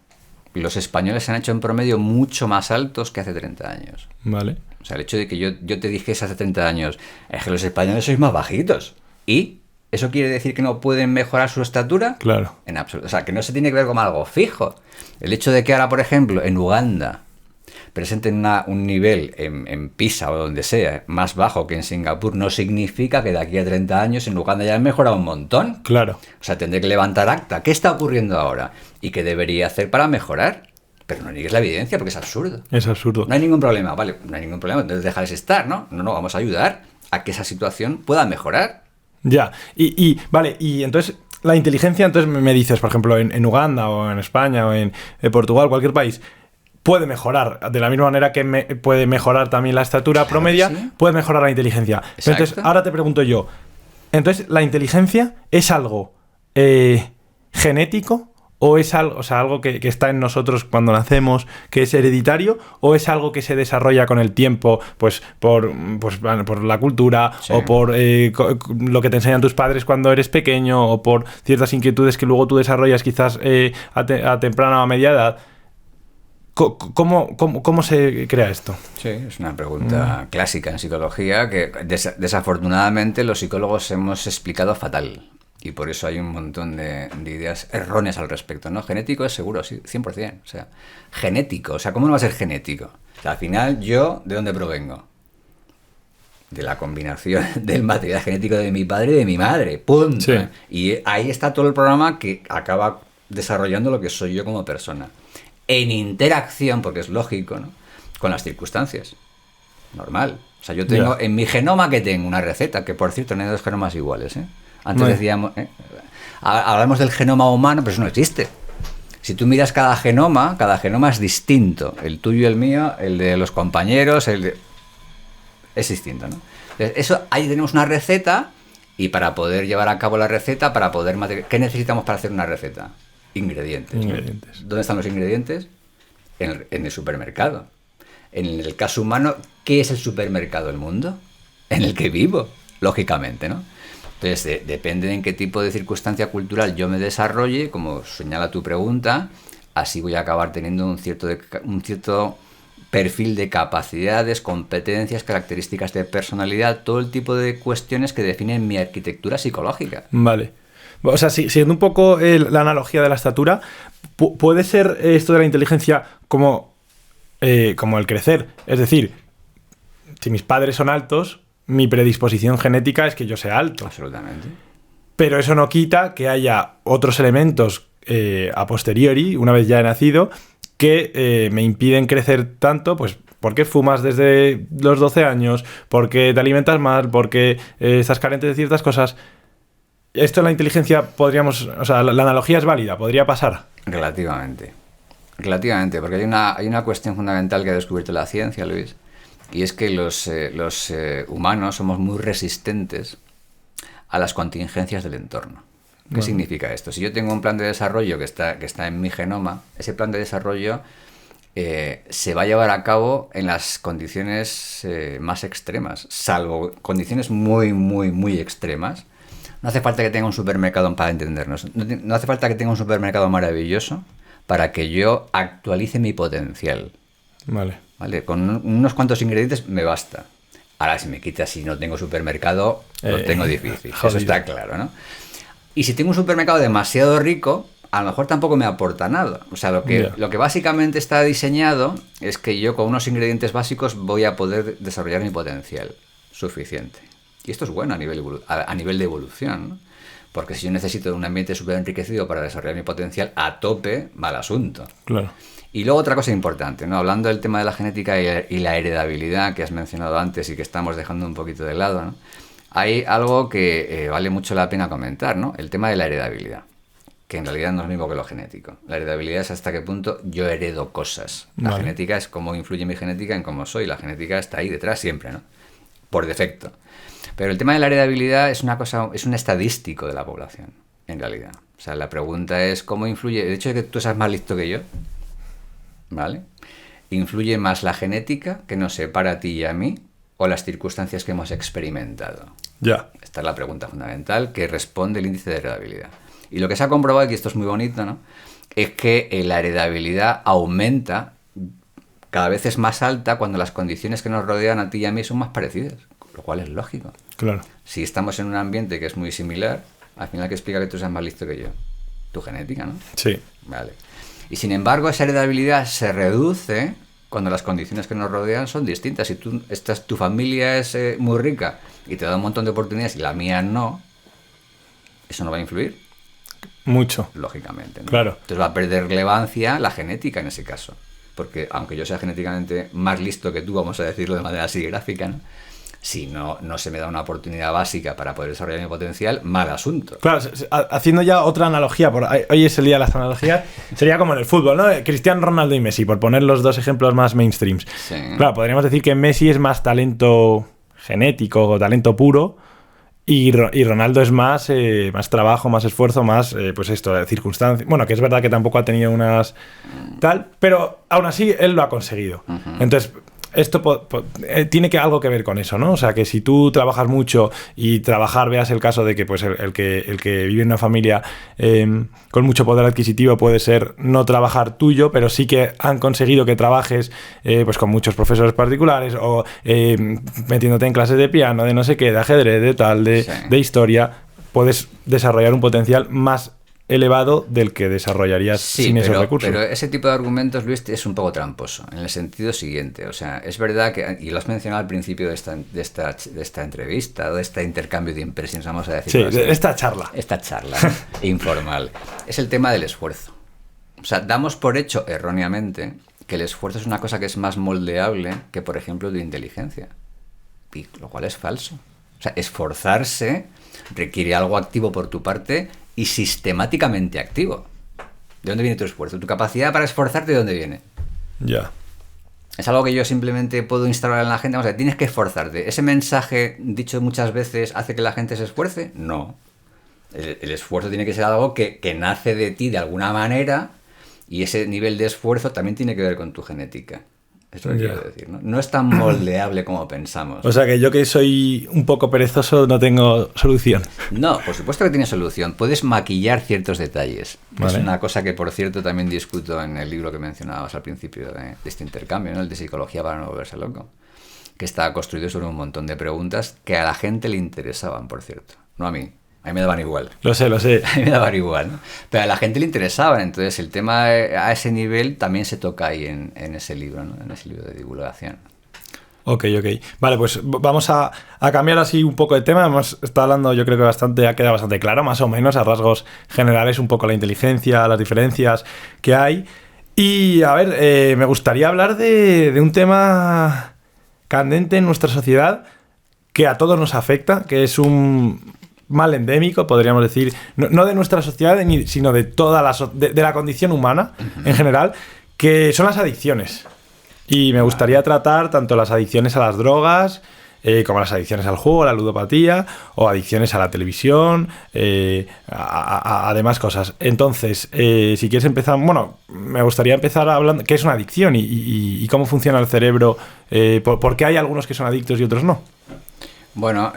Los españoles se han hecho en promedio mucho más altos que hace 30 años. Vale. O sea, el hecho de que yo te dijese hace 30 años, es que los españoles sois más bajitos. ¿Y eso quiere decir que no pueden mejorar su estatura? Claro. En absoluto. O sea, que no se tiene que ver como algo fijo. El hecho de que ahora, por ejemplo, en Uganda presenten un nivel en PISA o donde sea más bajo que en Singapur no significa que de aquí a 30 años en Uganda ya han mejorado un montón. Claro. O sea, tendré que levantar acta. ¿Qué está ocurriendo ahora? ¿Y qué debería hacer para mejorar? Pero no niegues la evidencia porque es absurdo. Es absurdo. No hay ningún problema, vale, no hay ningún problema, entonces déjales estar, ¿no? No, vamos a ayudar a que esa situación pueda mejorar. Ya, vale, y entonces la inteligencia, entonces me dices, por ejemplo, en Uganda o en España o en Portugal, cualquier país, puede mejorar, de la misma manera que puede mejorar también la estatura promedia, sí. Puede mejorar la inteligencia. Entonces, ahora te pregunto yo, entonces, ¿la inteligencia es algo genético? ¿O es algo, o sea, algo que está en nosotros cuando nacemos, que es hereditario? ¿O es algo que se desarrolla con el tiempo, pues por la cultura, sí. O por lo que te enseñan tus padres cuando eres pequeño, o por ciertas inquietudes que luego tú desarrollas quizás a temprana o a media edad? ¿Cómo se crea esto? Sí, es una pregunta clásica en psicología que desafortunadamente los psicólogos hemos explicado fatal. Y por eso hay un montón de ideas erróneas al respecto, ¿no? Genético es seguro, sí, 100%. O sea, genético. O sea, ¿cómo no va a ser genético? O sea, al final, ¿yo de dónde provengo? De la combinación del material genético de mi padre y de mi madre. ¡Punto! Sí. Y ahí está todo el programa que acaba desarrollando lo que soy yo como persona. En interacción, porque es lógico, ¿no? Con las circunstancias. normal. O sea, yo tengo en mi genoma que tengo una receta, que por cierto no hay dos genomas iguales, ¿eh? Antes decíamos, hablamos del genoma humano, pero eso no existe. Si tú miras cada genoma es distinto. El tuyo y el mío, el de los compañeros, es distinto, ¿no? Entonces, eso, ahí tenemos una receta, y para poder llevar a cabo la receta, ¿qué necesitamos para hacer una receta? Ingredientes. ¿Dónde están los ingredientes? En el supermercado. En el caso humano, ¿qué es el supermercado del mundo? En el que vivo, lógicamente, ¿no? Entonces, depende de en qué tipo de circunstancia cultural yo me desarrolle, como señala tu pregunta, así voy a acabar teniendo un cierto perfil de capacidades, competencias, características de personalidad, todo el tipo de cuestiones que definen mi arquitectura psicológica. Vale. O sea, siguiendo un poco la analogía de la estatura, ¿puede ser esto de la inteligencia como el crecer? Es decir, si mis padres son altos, mi predisposición genética es que yo sea alto. Absolutamente. Pero eso no quita que haya otros elementos a posteriori, una vez ya he nacido, que me impiden crecer tanto, pues porque fumas desde los 12 años, porque te alimentas mal, porque estás carente de ciertas cosas. Esto en la inteligencia o sea, la analogía es válida, podría pasar. Relativamente, porque hay una cuestión fundamental que ha descubierto la ciencia, Luis, y es que los humanos somos muy resistentes a las contingencias del entorno. ¿Qué significa esto? Si yo tengo un plan de desarrollo que está en mi genoma, ese plan de desarrollo se va a llevar a cabo en las condiciones más extremas, salvo condiciones muy, muy, muy extremas. No hace falta que tenga un supermercado para entendernos. No hace falta que tenga un supermercado maravilloso para que yo actualice mi potencial. Vale. Con unos cuantos ingredientes me basta. Ahora, si no tengo supermercado, lo tengo difícil. Jodido. Eso está claro, ¿no? Y si tengo un supermercado demasiado rico, a lo mejor tampoco me aporta nada. O sea, lo que básicamente está diseñado es que yo con unos ingredientes básicos voy a poder desarrollar mi potencial suficiente. Y esto es bueno a nivel de evolución, ¿no? Porque si yo necesito un ambiente súper enriquecido para desarrollar mi potencial, a tope, mal asunto. Claro. Y luego otra cosa importante, ¿no? Hablando del tema de la genética y la heredabilidad que has mencionado antes y que estamos dejando un poquito de lado, ¿no? Hay algo que vale mucho la pena comentar, ¿no? El tema de la heredabilidad, que en realidad no es lo mismo que lo genético. La heredabilidad es hasta qué punto yo heredo cosas. La genética es cómo influye mi genética en cómo soy. La genética está ahí detrás siempre, ¿no? Por defecto. Pero el tema de la heredabilidad es un estadístico de la población, en realidad. O sea, la pregunta es cómo influye. El hecho de que tú seas más listo que yo, ¿vale? ¿Influye más la genética que nos separa a ti y a mí o las circunstancias que hemos experimentado? Ya. Esta es la pregunta fundamental que responde el índice de heredabilidad. Y lo que se ha comprobado, y esto es muy bonito, ¿no? Es que la heredabilidad aumenta, cada vez es más alta cuando las condiciones que nos rodean a ti y a mí son más parecidas, lo cual es lógico. Claro. Si estamos en un ambiente que es muy similar, al final, ¿qué explica que tú seas más listo que yo? Tu genética, ¿no? Sí. Vale. Y sin embargo, esa heredabilidad se reduce cuando las condiciones que nos rodean son distintas. Si tu familia es muy rica y te da un montón de oportunidades y la mía no, ¿eso no va a influir? Mucho. Lógicamente, ¿no? Claro. Entonces va a perder relevancia la genética en ese caso. Porque aunque yo sea genéticamente más listo que tú, vamos a decirlo de manera así gráfica, ¿no? Si no se me da una oportunidad básica para poder desarrollar mi potencial, mal asunto. Claro, haciendo ya otra analogía, hoy es el día de las analogías, sería como en el fútbol, ¿no? Cristiano Ronaldo y Messi, por poner los dos ejemplos más mainstreams. Sí. Claro, podríamos decir que Messi es más talento genético o talento puro y Ronaldo es más trabajo, más esfuerzo, más, pues esto, circunstancias. Bueno, que es verdad que tampoco ha tenido unas tal, pero aún así él lo ha conseguido. Uh-huh. Entonces, esto tiene algo que ver con eso, ¿no? O sea, que si tú trabajas mucho y veas el caso de que pues el que vive en una familia con mucho poder adquisitivo puede ser no trabajar tuyo, pero sí que han conseguido que trabajes pues con muchos profesores particulares o metiéndote en clases de piano, de no sé qué, de ajedrez, de tal, de historia, puedes desarrollar un potencial más elevado del que desarrollarías sin esos recursos. Pero ese tipo de argumentos, Luis, es un poco tramposo, en el sentido siguiente. O sea, es verdad que, y lo has mencionado al principio de esta entrevista, o de este intercambio de impresiones, vamos a decir. Sí, de esta charla. Esta charla, ¿no? Informal. Es el tema del esfuerzo. O sea, damos por hecho erróneamente que el esfuerzo es una cosa que es más moldeable que, por ejemplo, tu inteligencia. Y lo cual es falso. O sea, esforzarse requiere algo activo por tu parte y sistemáticamente activo. ¿De dónde viene tu esfuerzo? ¿Tu capacidad para esforzarte de dónde viene? Ya. Es algo que yo simplemente puedo instaurar en la gente. O sea, tienes que esforzarte. ¿Ese mensaje dicho muchas veces hace que la gente se esfuerce? No. El esfuerzo tiene que ser algo que nace de ti de alguna manera, y ese nivel de esfuerzo también tiene que ver con tu genética. Eso lo quiero decir, ¿no? No es tan moldeable como pensamos. O sea que yo, que soy un poco perezoso, no tengo solución. No, por supuesto que tiene solución. Puedes maquillar ciertos detalles. Vale. Es una cosa que, por cierto, también discuto en el libro que mencionabas al principio de este intercambio, ¿no? El de Psicología para no volverse loco, que está construido sobre un montón de preguntas que a la gente le interesaban, por cierto. No a mí. A mí me daban igual. Lo sé. A mí me daban igual, ¿no? Pero a la gente le interesaba. Entonces el tema a ese nivel también se toca ahí en ese libro, ¿no? En ese libro de divulgación. Ok. Vale, pues vamos a cambiar así un poco de tema. Hemos estado hablando, yo creo que ha quedado bastante claro, más o menos, a rasgos generales, un poco la inteligencia, las diferencias que hay. Y, a ver, me gustaría hablar de un tema candente en nuestra sociedad que a todos nos afecta, que es un mal endémico, podríamos decir, no de nuestra sociedad, sino de toda de la condición humana en general, que son las adicciones. Y me gustaría tratar tanto las adicciones a las drogas, como las adicciones al juego, a la ludopatía, o adicciones a la televisión, a demás cosas. Entonces, si quieres empezar, me gustaría empezar hablando qué es una adicción y cómo funciona el cerebro, por qué hay algunos que son adictos y otros no. Bueno,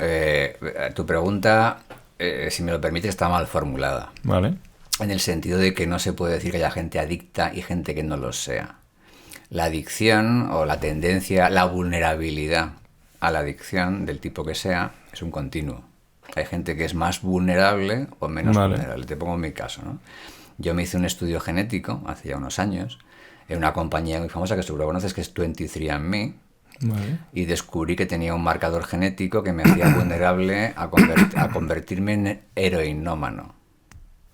tu pregunta, si me lo permites, está mal formulada. Vale. En el sentido de que no se puede decir que haya gente adicta y gente que no lo sea. La adicción o la tendencia, la vulnerabilidad a la adicción, del tipo que sea, es un continuo. Hay gente que es más vulnerable o menos vulnerable. Te pongo en mi caso, ¿no? Yo me hice un estudio genético hace ya unos años en una compañía muy famosa que seguro conoces, que es 23andMe. Vale. Y descubrí que tenía un marcador genético que me hacía vulnerable a convertirme en heroinómano.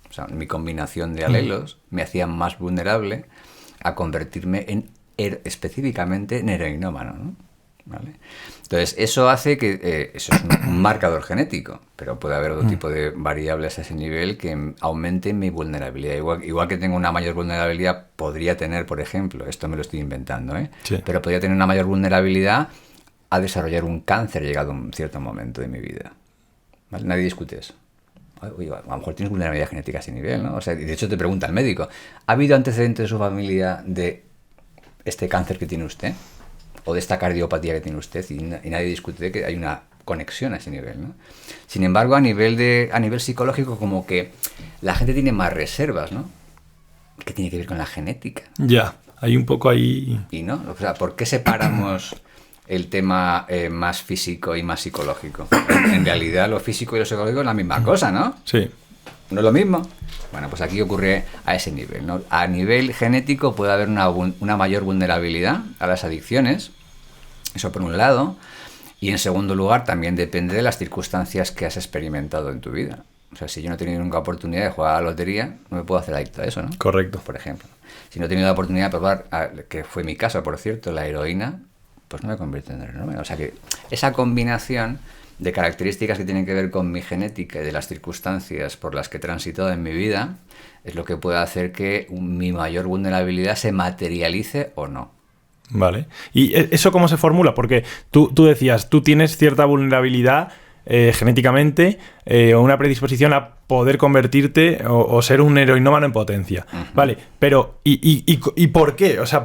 O sea, mi combinación de alelos me hacía más vulnerable a convertirme específicamente en heroinómano, ¿no? ¿Vale? Entonces, eso hace que... eso es un marcador genético, pero puede haber otro tipo de variables a ese nivel que aumenten mi vulnerabilidad. Igual que tengo una mayor vulnerabilidad, podría tener, por ejemplo, esto me lo estoy inventando, sí, pero podría tener una mayor vulnerabilidad a desarrollar un cáncer llegado a un cierto momento de mi vida. ¿Vale? Nadie discute eso. Oye, a lo mejor tienes vulnerabilidad genética a ese nivel, ¿no? O sea, de hecho te pregunta el médico, ¿ha habido antecedentes de su familia de este cáncer que tiene usted? O de esta cardiopatía que tiene usted, y nadie discute que hay una conexión a ese nivel, ¿no? Sin embargo, a nivel psicológico, como que la gente tiene más reservas, ¿no? Que tiene que ver con la genética. Ya, hay un poco ahí... Y no, o sea, ¿por qué separamos el tema más físico y más psicológico? En realidad, lo físico y lo psicológico es la misma cosa, ¿no? Sí. ¿No es lo mismo? Bueno, pues aquí ocurre a ese nivel, ¿no? A nivel genético puede haber una mayor vulnerabilidad a las adicciones, eso por un lado, y en segundo lugar también depende de las circunstancias que has experimentado en tu vida. O sea, si yo no he tenido nunca oportunidad de jugar a la lotería, no me puedo hacer adicto a eso, ¿no? Correcto. Por ejemplo. Si no he tenido la oportunidad de probar, que fue mi caso, por cierto, la heroína, pues no me convierto en heroína. O sea que esa combinación de características que tienen que ver con mi genética y de las circunstancias por las que he transitado en mi vida es lo que puede hacer que mi mayor vulnerabilidad se materialice o no. Vale. ¿Y eso cómo se formula? Porque tú decías, tú tienes cierta vulnerabilidad genéticamente o una predisposición a poder convertirte o ser un heroinómano en potencia. Uh-huh. Vale, pero ¿y por qué? O sea,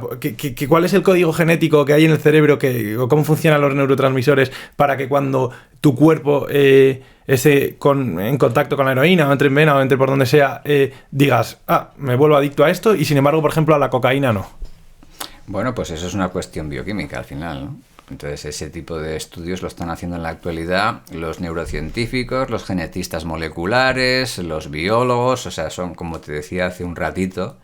¿cuál es el código genético que hay en el cerebro o cómo funcionan los neurotransmisores para que cuando tu cuerpo esté en contacto con la heroína o entre en vena o entre por donde sea, digas, me vuelvo adicto a esto y sin embargo, por ejemplo, a la cocaína no? Bueno, pues eso es una cuestión bioquímica al final, ¿no? Entonces ese tipo de estudios lo están haciendo en la actualidad los neurocientíficos, los genetistas moleculares, los biólogos, o sea, son, como te decía hace un ratito,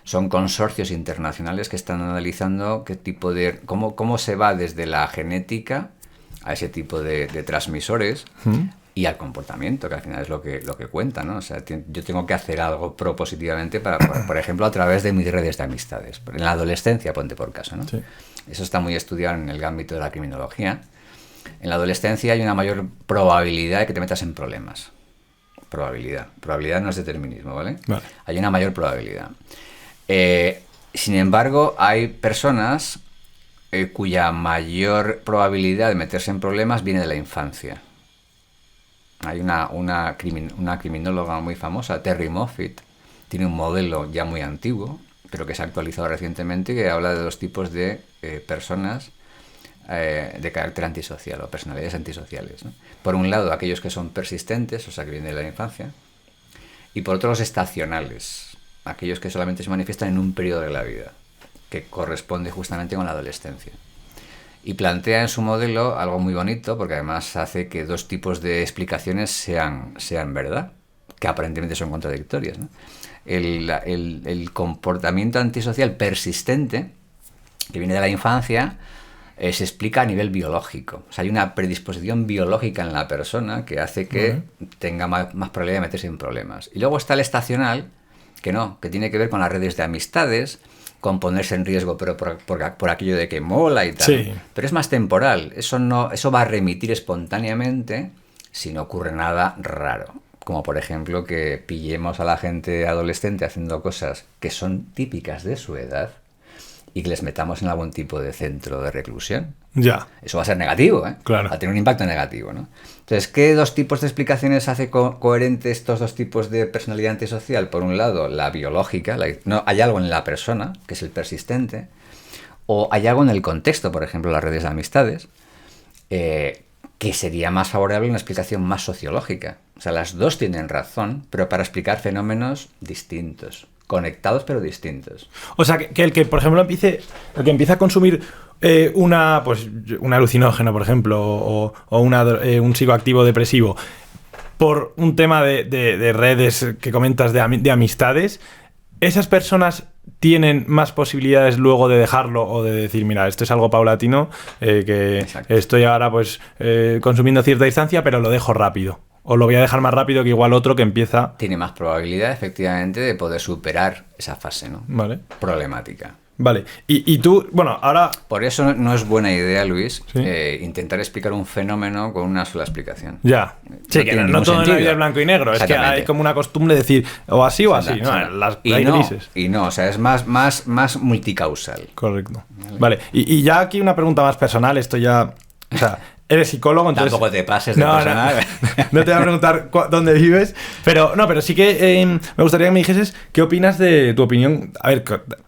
son consorcios internacionales que están analizando qué tipo de cómo se va desde la genética a ese tipo de transmisores y al comportamiento, que al final es lo que cuenta, ¿no? O sea, yo tengo que hacer algo propositivamente por ejemplo, a través de mis redes de amistades. En la adolescencia, ponte por caso, ¿no? Sí. Eso está muy estudiado en el ámbito de la criminología. En la adolescencia hay una mayor probabilidad de que te metas en problemas. Probabilidad. Probabilidad no es determinismo, ¿vale? Vale. Hay una mayor probabilidad. Sin embargo, hay personas cuya mayor probabilidad de meterse en problemas viene de la infancia. Hay una criminóloga muy famosa, Terry Moffitt, tiene un modelo ya muy antiguo, pero que se ha actualizado recientemente, que habla de dos tipos de personas de carácter antisocial o personalidades antisociales, ¿no? Por un lado, aquellos que son persistentes, o sea, que vienen de la infancia, y por otro, los estacionales, aquellos que solamente se manifiestan en un periodo de la vida, que corresponde justamente con la adolescencia. Y plantea en su modelo algo muy bonito, porque además hace que dos tipos de explicaciones sean verdad, que aparentemente son contradictorias, ¿no? El comportamiento antisocial persistente, que viene de la infancia, se explica a nivel biológico. O sea, hay una predisposición biológica en la persona que hace que tenga más probabilidad de meterse en problemas. Y luego está el estacional, que tiene que ver con las redes de amistades, con ponerse en riesgo, pero por aquello de que mola y tal. Sí. Pero es más temporal. Eso va a remitir espontáneamente si no ocurre nada raro. Como por ejemplo que pillemos a la gente adolescente haciendo cosas que son típicas de su edad y que les metamos en algún tipo de centro de reclusión. Ya. Eso va a ser negativo, ¿eh? Claro. Va a tener un impacto negativo, ¿no? Entonces, ¿qué dos tipos de explicaciones hace coherentes estos dos tipos de personalidad antisocial? Por un lado, la biológica, no, hay algo en la persona, que es el persistente, o hay algo en el contexto, por ejemplo, las redes de amistades, que sería más favorable una explicación más sociológica. O sea, las dos tienen razón, pero para explicar fenómenos distintos. Conectados pero distintos. O sea, que el que, por ejemplo, empieza a consumir un alucinógeno, por ejemplo, o un psicoactivo depresivo, por un tema de redes que comentas de amistades, esas personas tienen más posibilidades luego de dejarlo o de decir, mira, esto es algo paulatino, que Exacto. estoy ahora pues consumiendo cierta distancia, pero lo dejo rápido. O lo voy a dejar más rápido que igual otro que empieza... Tiene más probabilidad, efectivamente, de poder superar esa fase, ¿no? Vale. Problemática. Vale. Y tú, bueno, ahora... Por eso no es buena idea, Luis, ¿Sí? Intentar explicar un fenómeno con una sola explicación. Ya. Sí, que tiene no ningún todo en la sentido. vida es blanco y negro. Es que Exactamente. hay como una costumbre de decir o así o así, ¿no? Exacto. Hay grises. Y no, o sea, es más multicausal. Correcto. Vale. Y ya aquí una pregunta más personal. Esto ya... O sea, eres psicólogo, entonces... Tampoco te pases de personal. No te voy a preguntar dónde vives, pero sí que me gustaría que me dijeses qué opinas de tu opinión. A ver,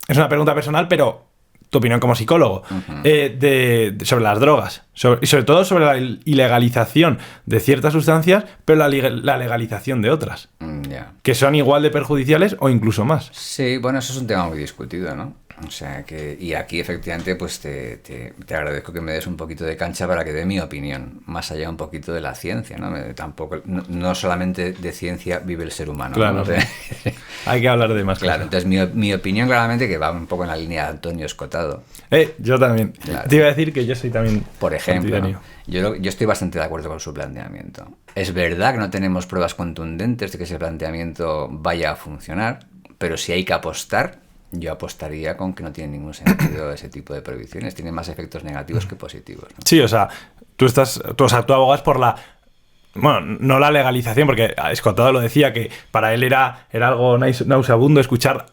es una pregunta personal, pero tu opinión como psicólogo, sobre las drogas, y sobre todo sobre la ilegalización de ciertas sustancias, pero la legalización de otras, Ya. que son igual de perjudiciales o incluso más. Sí, bueno, eso es un tema muy discutido, ¿no? O sea que, y aquí efectivamente pues te agradezco que me des un poquito de cancha para que dé mi opinión, más allá un poquito de la ciencia, ¿no? Tampoco, no solamente de ciencia vive el ser humano. Claro, ¿no? hay que hablar de más Claro, cosas. entonces mi opinión claramente que va un poco en la línea de Antonio Escotado. Yo también. Claro. Te iba a decir que yo soy también Por ejemplo, partidario. yo estoy bastante de acuerdo con su planteamiento. Es verdad que no tenemos pruebas contundentes de que ese planteamiento vaya a funcionar, pero si hay que apostar, yo apostaría con que no tiene ningún sentido ese tipo de prohibiciones. Tiene más efectos negativos que positivos, ¿no? Sí, o sea, tú abogas por la... Bueno, no la legalización, porque Escotado lo decía, que para él era algo nauseabundo escuchar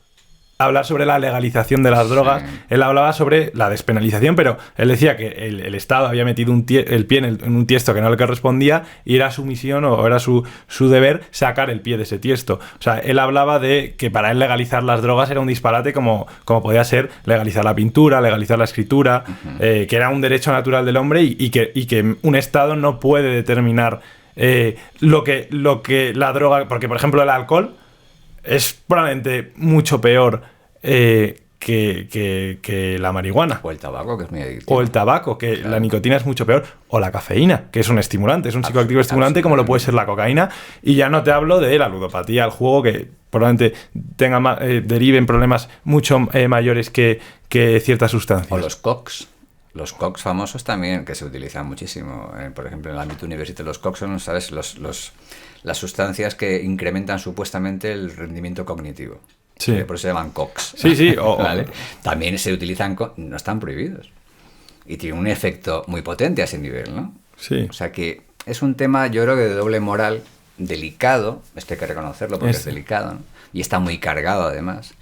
hablar sobre la legalización de las drogas. Sí. Él hablaba sobre la despenalización, pero él decía que el Estado había metido el pie en un tiesto que no le correspondía y era su misión o era su deber sacar el pie de ese tiesto. O sea, él hablaba de que para él legalizar las drogas era un disparate como podía ser legalizar la pintura, legalizar la escritura, que era un derecho natural del hombre y que un Estado no puede determinar lo que la droga... Porque, por ejemplo, el alcohol es probablemente mucho peor que la marihuana. O el tabaco, que es muy adictivo. O el tabaco, que Claro. la nicotina es mucho peor. O la cafeína, que es un estimulante, es un psicoactivo estimulante como lo puede ser la cocaína. Y ya no te hablo de la ludopatía, el juego, que probablemente deriven problemas mucho mayores que ciertas sustancias. O los COX. Los COX famosos también, que se utilizan muchísimo. Por ejemplo, en el ámbito universitario, los COX son, ¿sabes? Las sustancias que incrementan supuestamente el rendimiento cognitivo. Sí. Por eso se llaman COX. Sí. ¿Vale? También se utilizan, no están prohibidos. Y tienen un efecto muy potente a ese nivel, ¿no? Sí. O sea que es un tema, yo creo que de doble moral, delicado, esto hay que reconocerlo porque es delicado, ¿no? Y está muy cargado además.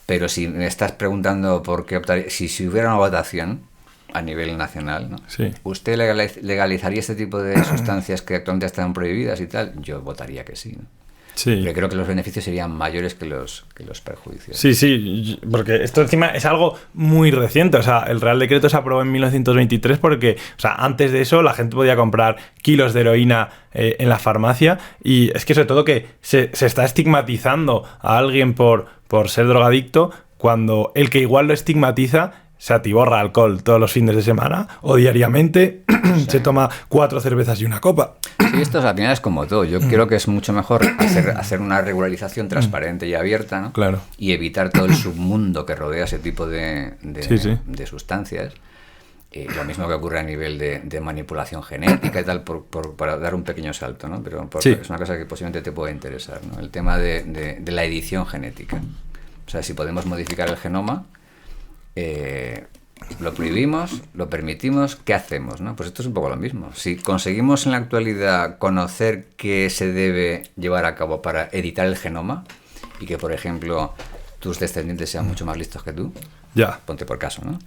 Pero si me estás preguntando por qué optaría, si hubiera una votación a nivel nacional, ¿no? Sí. ¿Usted legalizaría este tipo de sustancias que actualmente están prohibidas y tal? Yo votaría que sí, ¿no? Sí. Porque creo que los beneficios serían mayores que los perjuicios. Sí, porque esto encima es algo muy reciente. O sea, el Real Decreto se aprobó en 1923 porque, o sea, antes de eso la gente podía comprar kilos de heroína en la farmacia, y es que sobre todo que se está estigmatizando a alguien por ser drogadicto, cuando el que igual lo estigmatiza se atiborra alcohol todos los fines de semana o diariamente, sí. Se toma 4 cervezas y una copa. Sí, esto al final es como todo. Yo creo que es mucho mejor hacer una regularización transparente y abierta, ¿no? Claro. Y evitar todo el submundo que rodea ese tipo de sustancias. Lo mismo que ocurre a nivel de manipulación genética y tal, para dar un pequeño salto, ¿no? Pero es una cosa que posiblemente te pueda interesar, ¿no? El tema de la edición genética. O sea, si podemos modificar el genoma, lo prohibimos, lo permitimos, ¿qué hacemos, no? Pues esto es un poco lo mismo. Si conseguimos en la actualidad conocer qué se debe llevar a cabo para editar el genoma y que, por ejemplo, tus descendientes sean mucho más listos que tú, ponte por caso, ¿no?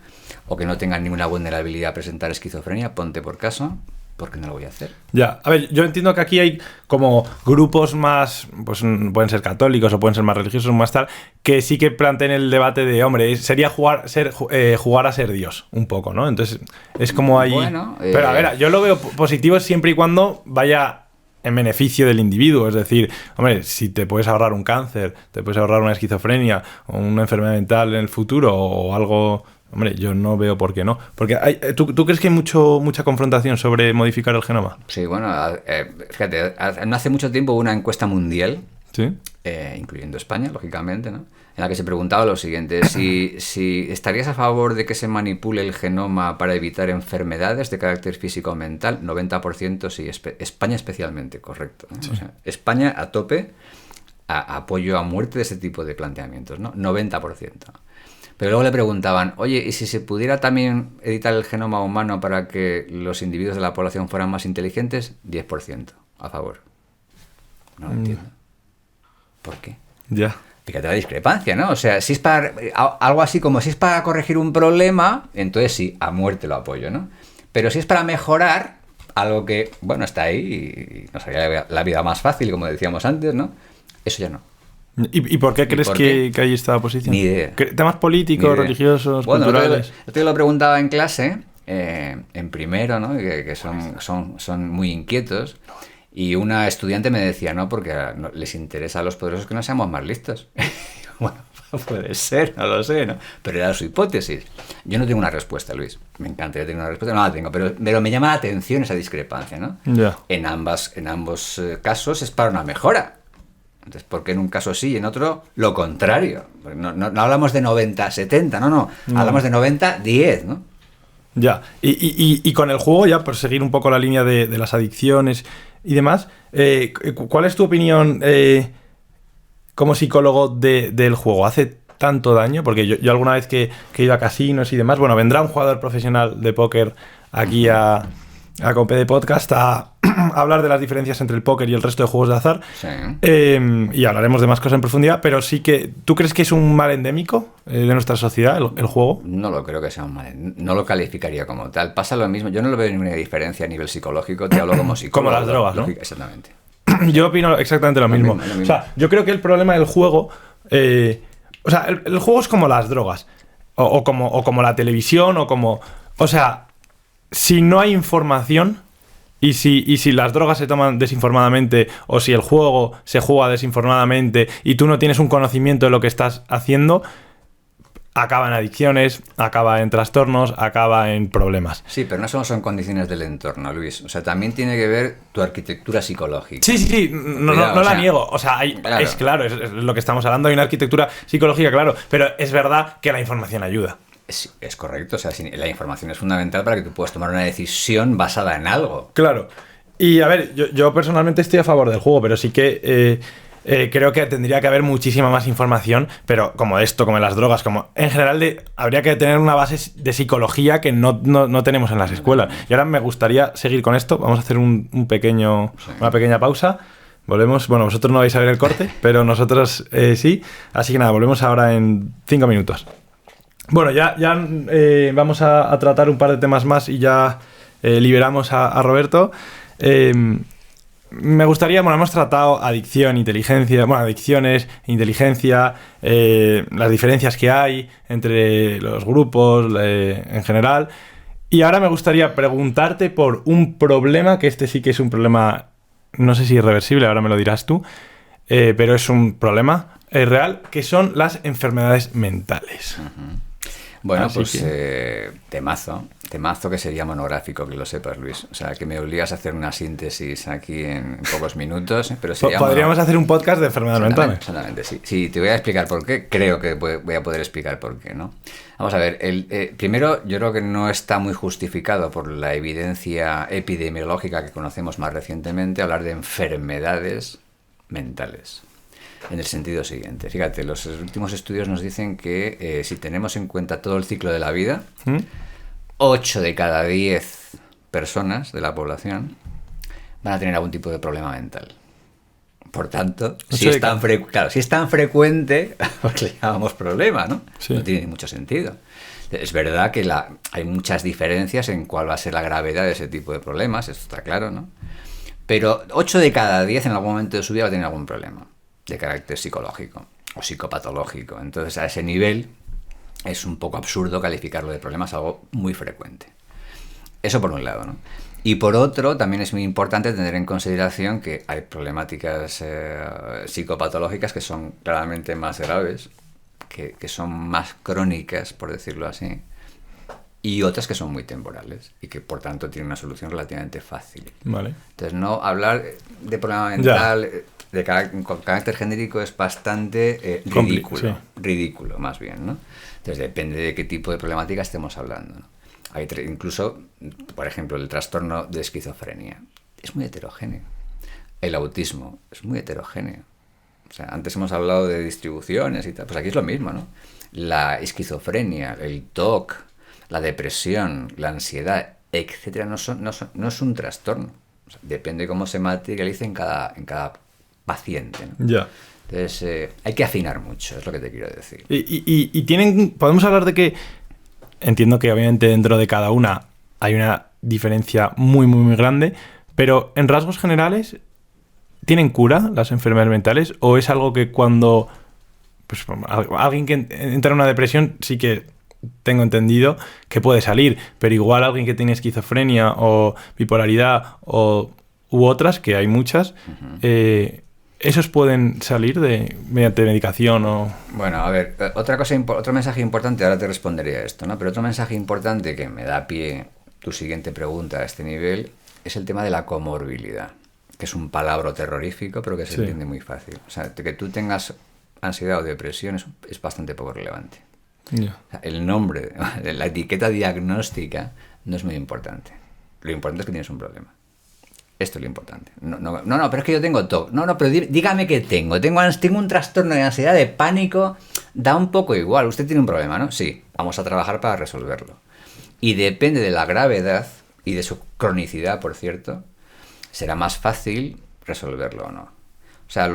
O que no tengan ninguna vulnerabilidad a presentar esquizofrenia, ponte por caso, ¿por qué no lo voy a hacer? Ya, a ver, yo entiendo que aquí hay como grupos más, pues pueden ser católicos o pueden ser más religiosos, más tal, que sí que planteen el debate de, hombre, sería jugar a ser Dios, un poco, ¿no? Entonces, es como ahí... Bueno, pero a ver, yo lo veo positivo siempre y cuando vaya en beneficio del individuo. Es decir, hombre, si te puedes ahorrar un cáncer, te puedes ahorrar una esquizofrenia o una enfermedad mental en el futuro o algo... Hombre, yo no veo por qué no. Porque ¿tú crees que hay mucha confrontación sobre modificar el genoma? Sí, bueno, fíjate, no hace mucho tiempo hubo una encuesta mundial, ¿sí? Incluyendo España, lógicamente, ¿no? En la que se preguntaba lo siguiente: si estarías a favor de que se manipule el genoma para evitar enfermedades de carácter físico o mental. 90% sí, España especialmente, correcto, ¿no? Sí. O sea, España a tope, apoyo a muerte de ese tipo de planteamientos, ¿no? 90%. Pero luego le preguntaban, oye, ¿y si se pudiera también editar el genoma humano para que los individuos de la población fueran más inteligentes? 10% a favor. No lo entiendo. ¿Por qué? Ya. Fíjate la discrepancia, ¿no? O sea, si es para algo así como si es para corregir un problema, entonces sí, a muerte lo apoyo, ¿no? Pero si es para mejorar algo que, bueno, está ahí y nos haría la vida más fácil, como decíamos antes, ¿no? Eso ya no. ¿Y por qué crees que hay esta posición? Ni idea. ¿Temas políticos, religiosos, culturales? Yo te lo preguntaba en clase, en primero, ¿no? Que son muy inquietos. Y una estudiante me decía, no, porque les interesa a los poderosos que no seamos más listos. Bueno, puede ser, no lo sé, ¿no? Pero era su hipótesis. Yo no tengo una respuesta, Luis. Me encantaría tener una respuesta, no la tengo. Pero me llama la atención esa discrepancia, ¿no? Ya. En ambos casos es para una mejora. Entonces, ¿por qué en un caso sí y en otro lo contrario? No hablamos de 90-70, no. Hablamos de 90-10, ¿no? Ya. Y con el juego, ya por seguir un poco la línea de las adicciones y demás, ¿cuál es tu opinión como psicólogo del juego? ¿Hace tanto daño? Porque yo alguna vez que he ido a casinos y demás, bueno, vendrá un jugador profesional de póker aquí a Compede Podcast a hablar de las diferencias entre el póker y el resto de juegos de azar. Sí. Y hablaremos de más cosas en profundidad, pero sí que... ¿Tú crees que es un mal endémico de nuestra sociedad el juego? No lo creo que sea un mal, no lo calificaría como tal. Pasa lo mismo, yo no lo veo ninguna diferencia a nivel psicológico, te hablo como psicólogo. Como las drogas, ¿no? Exactamente. Yo opino exactamente lo mismo. O sea, yo creo que el problema del juego... o sea, el juego es como las drogas, o como la televisión, o como... O sea, si no hay información... Y si las drogas se toman desinformadamente o si el juego se juega desinformadamente y tú no tienes un conocimiento de lo que estás haciendo, acaba en adicciones, acaba en trastornos, acaba en problemas. Sí, pero no solo son condiciones del entorno, Luis. O sea, también tiene que ver tu arquitectura psicológica. Sí, no la niego. O sea, claro. Es lo que estamos hablando, hay una arquitectura psicológica, claro, pero es verdad que la información ayuda. Es correcto, o sea, la información es fundamental para que tú puedas tomar una decisión basada en algo. Claro. Y a ver, yo personalmente estoy a favor del juego, pero sí que creo que tendría que haber muchísima más información, pero como esto, como en las drogas, como en general habría que tener una base de psicología que no tenemos en las escuelas. Y ahora me gustaría seguir con esto. Vamos a hacer una pequeña pausa. Volvemos. Bueno, vosotros no vais a ver el corte, pero nosotros sí. Así que nada, volvemos ahora en 5 minutos. Bueno, ya vamos a tratar un par de temas más y ya liberamos a Roberto. Me gustaría, hemos tratado adicciones, inteligencia, las diferencias que hay entre los grupos en general. Y ahora me gustaría preguntarte por un problema, que este sí que es un problema, no sé si irreversible, ahora me lo dirás tú, pero es un problema real, que son las enfermedades mentales. Uh-huh. Bueno, así pues temazo que sería monográfico, que lo sepas, Luis. O sea, que me obligas a hacer una síntesis aquí en pocos minutos. Pero podríamos hacer un podcast de enfermedades mentales. Exactamente, sí. Sí, te voy a explicar por qué. Creo que voy a poder explicar por qué, ¿no? Vamos a ver, primero yo creo que no está muy justificado por la evidencia epidemiológica que conocemos más recientemente hablar de enfermedades mentales. En el sentido siguiente, fíjate, los últimos estudios nos dicen que si tenemos en cuenta todo el ciclo de la vida, 8 de cada 10 personas de la población van a tener algún tipo de problema mental. Por tanto, si es tan frecuente, pues le llamamos problema, ¿no? Sí. No tiene mucho sentido. Es verdad que hay muchas diferencias en cuál va a ser la gravedad de ese tipo de problemas, eso está claro, ¿no? Pero 8 de cada 10 en algún momento de su vida va a tener algún problema de carácter psicológico o psicopatológico. Entonces, a ese nivel es un poco absurdo calificarlo de problema, es algo muy frecuente. Eso por un lado, ¿no? Y por otro, también es muy importante tener en consideración que hay problemáticas psicopatológicas que son claramente más graves, que son más crónicas, por decirlo así, y otras que son muy temporales y que por tanto tienen una solución relativamente fácil. Vale. Entonces, no hablar de problema mental con carácter genérico es bastante ridículo más bien, ¿no? Entonces depende de qué tipo de problemática estemos hablando, ¿no? Hay incluso, por ejemplo, el trastorno de esquizofrenia es muy heterogéneo. El autismo es muy heterogéneo. O sea, antes hemos hablado de distribuciones y tal, pues aquí es lo mismo, ¿no? La esquizofrenia, el TOC, la depresión, la ansiedad, etcétera, no es un trastorno. O sea, depende de cómo se materialice en cada paciente, ¿no? Ya. Entonces, hay que afinar mucho, es lo que te quiero decir. Podemos hablar de que, entiendo que obviamente dentro de cada una hay una diferencia muy, muy, muy grande, pero en rasgos generales, ¿tienen cura las enfermedades mentales? ¿O es algo que cuando alguien que entra en una depresión sí que tengo entendido que puede salir, pero igual alguien que tiene esquizofrenia o bipolaridad u otras, que hay muchas, ¿esos pueden salir mediante medicación o...? Bueno, a ver, otro mensaje importante, ahora te responderé a esto, ¿no? Pero otro mensaje importante que me da pie tu siguiente pregunta a este nivel es el tema de la comorbilidad, que es un palabra terrorífico, pero que se entiende muy fácil. O sea, que tú tengas ansiedad o depresión es bastante poco relevante. Yeah. O sea, el nombre, la etiqueta diagnóstica no es muy importante. Lo importante es que tienes un problema. Esto es lo importante. No, pero es que yo tengo TOC. No, pero dígame qué tengo. Tengo un trastorno de ansiedad, de pánico. Da un poco igual. Usted tiene un problema, ¿no? Sí, vamos a trabajar para resolverlo. Y depende de la gravedad y de su cronicidad, por cierto, será más fácil resolverlo o no. O sea,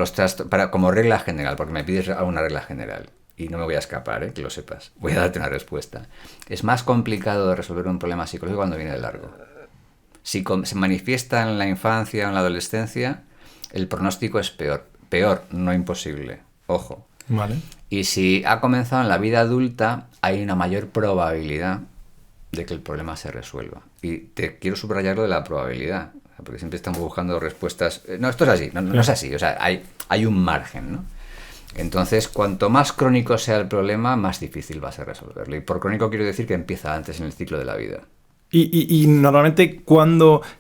como regla general, porque me pides alguna regla general, y no me voy a escapar, que lo sepas. Voy a darte una respuesta. Es más complicado de resolver un problema psicológico cuando viene de largo. Si se manifiesta en la infancia o en la adolescencia, el pronóstico es peor. Peor, no imposible. Ojo. Vale. Y si ha comenzado en la vida adulta, hay una mayor probabilidad de que el problema se resuelva. Y te quiero subrayar lo de la probabilidad, porque siempre estamos buscando respuestas. No, esto es así. No es así. O sea, hay un margen, ¿no? Entonces, cuanto más crónico sea el problema, más difícil va a ser resolverlo. Y por crónico quiero decir que empieza antes en el ciclo de la vida. Y normalmente,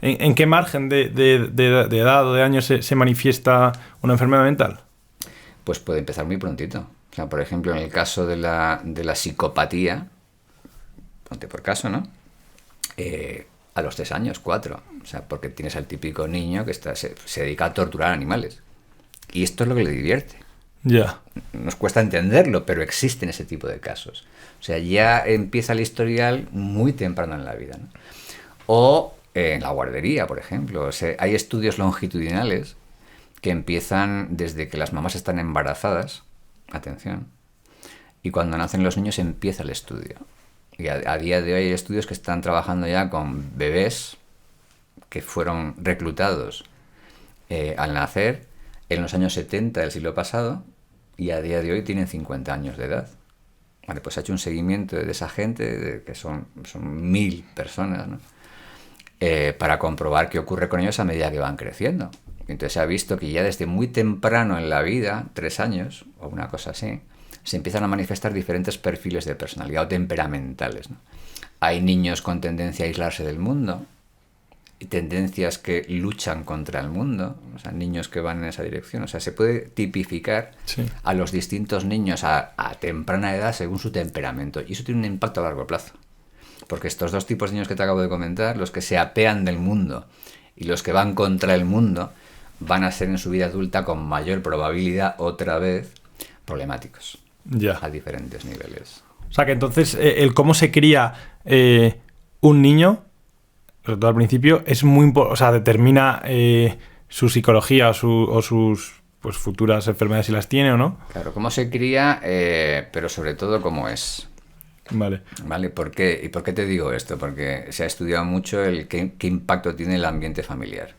¿en qué margen de edad o de años se manifiesta una enfermedad mental? Pues puede empezar muy prontito. O sea, por ejemplo, en el caso de la psicopatía, ponte por caso, ¿no? A los 3 años, 4. O sea, porque tienes al típico niño que se dedica a torturar animales. Y esto es lo que le divierte. Ya. Nos cuesta entenderlo, pero existen ese tipo de casos. O sea, ya empieza el historial muy temprano en la vida, ¿no? O en la guardería, por ejemplo. O sea, hay estudios longitudinales que empiezan desde que las mamás están embarazadas. Atención. Y cuando nacen los niños empieza el estudio. Y a día de hoy hay estudios que están trabajando ya con bebés que fueron reclutados al nacer en los años 70 del siglo pasado y a día de hoy tienen 50 años de edad. Vale, pues ha hecho un seguimiento de esa gente, que son 1000 personas, ¿no? Para comprobar qué ocurre con ellos a medida que van creciendo. Entonces se ha visto que ya desde muy temprano en la vida, 3 años o una cosa así, se empiezan a manifestar diferentes perfiles de personalidad o temperamentales, ¿no? Hay niños con tendencia a aislarse del mundo y tendencias que luchan contra el mundo, o sea, niños que van en esa dirección. O sea, se puede tipificar a los distintos niños a temprana edad según su temperamento, y eso tiene un impacto a largo plazo. Porque estos dos tipos de niños que te acabo de comentar, los que se apean del mundo y los que van contra el mundo, van a ser en su vida adulta con mayor probabilidad, otra vez, problemáticos. Ya. A diferentes niveles. O sea que entonces el cómo se cría un niño, sobre todo al principio, es muy importante. O sea, determina su psicología o sus pues, futuras enfermedades, si las tiene o no. Claro, cómo se cría, pero sobre todo cómo es. Vale. ¿Vale? ¿Por qué? ¿Y por qué te digo esto? Porque se ha estudiado mucho qué impacto tiene el ambiente familiar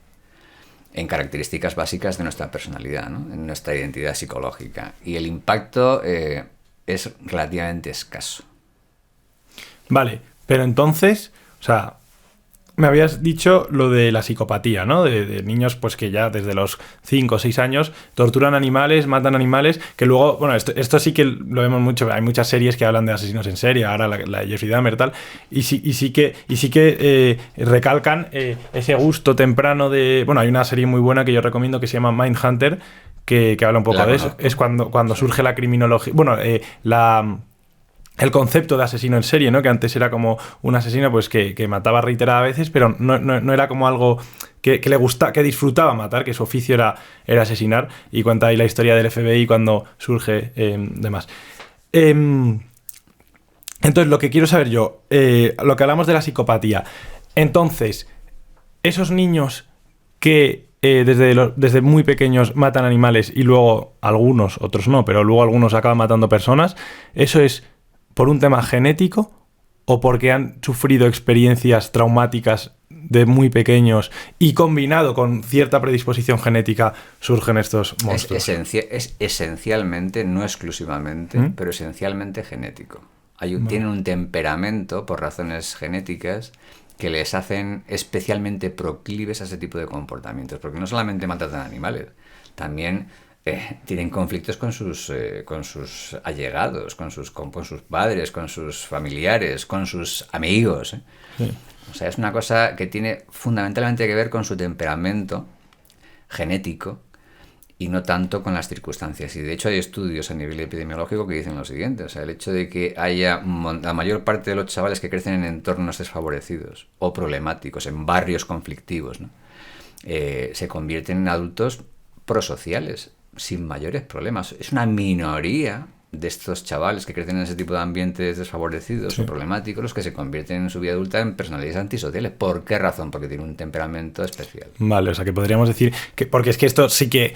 en características básicas de nuestra personalidad, ¿no? En nuestra identidad psicológica. Y el impacto es relativamente escaso. Vale, pero entonces, o sea, me habías dicho lo de la psicopatía, ¿no? De niños pues que ya desde los 5 o 6 años torturan animales, matan animales, que luego, bueno, esto sí que lo vemos mucho, hay muchas series que hablan de asesinos en serie, ahora la Jeffrey Dahmer tal, y sí que recalcan ese gusto temprano de... Bueno, hay una serie muy buena que yo recomiendo que se llama Mindhunter, que habla un poco de eso. Es cuando surge la criminología... Bueno, el concepto de asesino en serie, ¿no? Que antes era como un asesino pues que mataba reiteradas veces, pero no era como algo que le gustaba, que disfrutaba matar, que su oficio era asesinar, y cuenta ahí la historia del FBI cuando surge demás. Entonces, lo que quiero saber yo, lo que hablamos de la psicopatía, entonces, esos niños que desde muy pequeños matan animales y luego algunos, otros no, pero luego algunos acaban matando personas, ¿eso es por un tema genético o porque han sufrido experiencias traumáticas de muy pequeños y combinado con cierta predisposición genética surgen estos monstruos? Es esencialmente, no exclusivamente, pero esencialmente genético. Tienen un temperamento por razones genéticas que les hacen especialmente proclives a ese tipo de comportamientos, porque no solamente matan animales, también tienen conflictos con sus allegados, con sus padres, con sus familiares, con sus amigos. Sí. O sea, es una cosa que tiene fundamentalmente que ver con su temperamento genético y no tanto con las circunstancias. Y de hecho hay estudios a nivel epidemiológico que dicen lo siguiente. O sea, el hecho de que haya la mayor parte de los chavales que crecen en entornos desfavorecidos o problemáticos, en barrios conflictivos, ¿no? Se convierten en adultos prosociales, sin mayores problemas. Es una minoría de estos chavales que crecen en ese tipo de ambientes desfavorecidos o problemáticos los que se convierten en su vida adulta en personalidades antisociales. ¿Por qué razón? Porque tienen un temperamento especial. Vale, o sea que podríamos decir que... Porque es que esto sí que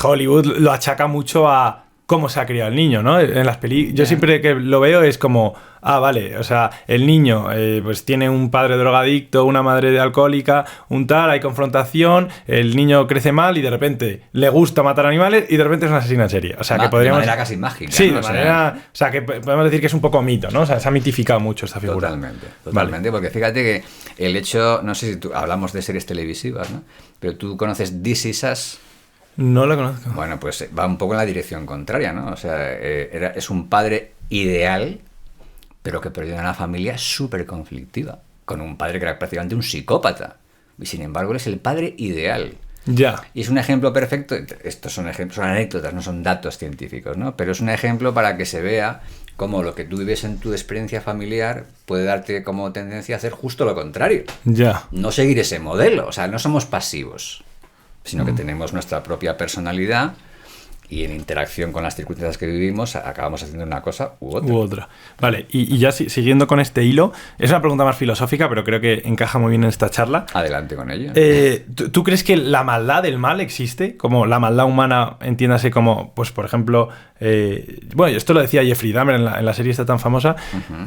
Hollywood lo achaca mucho a cómo se ha criado el niño, ¿no? En las yo siempre que lo veo es como... vale, o sea, el niño pues tiene un padre drogadicto, una madre alcohólica, un tal, hay confrontación, el niño crece mal y de repente le gusta matar animales y de repente es un asesino en serie. O sea, que podríamos... De manera casi mágica. Sí, ¿no? de manera... O sea, que podemos decir que es un poco mito, ¿no? O sea, se ha mitificado mucho esta figura. Totalmente, Vale. porque fíjate que el hecho... No sé si hablamos de series televisivas, ¿no? Pero tú conoces This Is Us. No lo conozco. Bueno, pues va un poco en la dirección contraria, ¿no? O sea, es un padre ideal, pero que perdió una familia súper conflictiva, con un padre que era prácticamente un psicópata. Y sin embargo, él es el padre ideal. Ya. Y es un ejemplo perfecto, estos son anécdotas, no son datos científicos, ¿no? Pero es un ejemplo para que se vea cómo lo que tú vives en tu experiencia familiar puede darte como tendencia a hacer justo lo contrario. Ya. No seguir ese modelo, o sea, no somos pasivos, sino que tenemos nuestra propia personalidad y en interacción con las circunstancias que vivimos acabamos haciendo una cosa u otra. Vale, y ya siguiendo con este hilo, es una pregunta más filosófica, pero creo que encaja muy bien en esta charla. Adelante con ello. ¿Tú crees que la maldad del mal existe? Como la maldad humana, entiéndase como, pues por ejemplo, bueno, esto lo decía Jeffrey Dahmer en la serie esta tan famosa,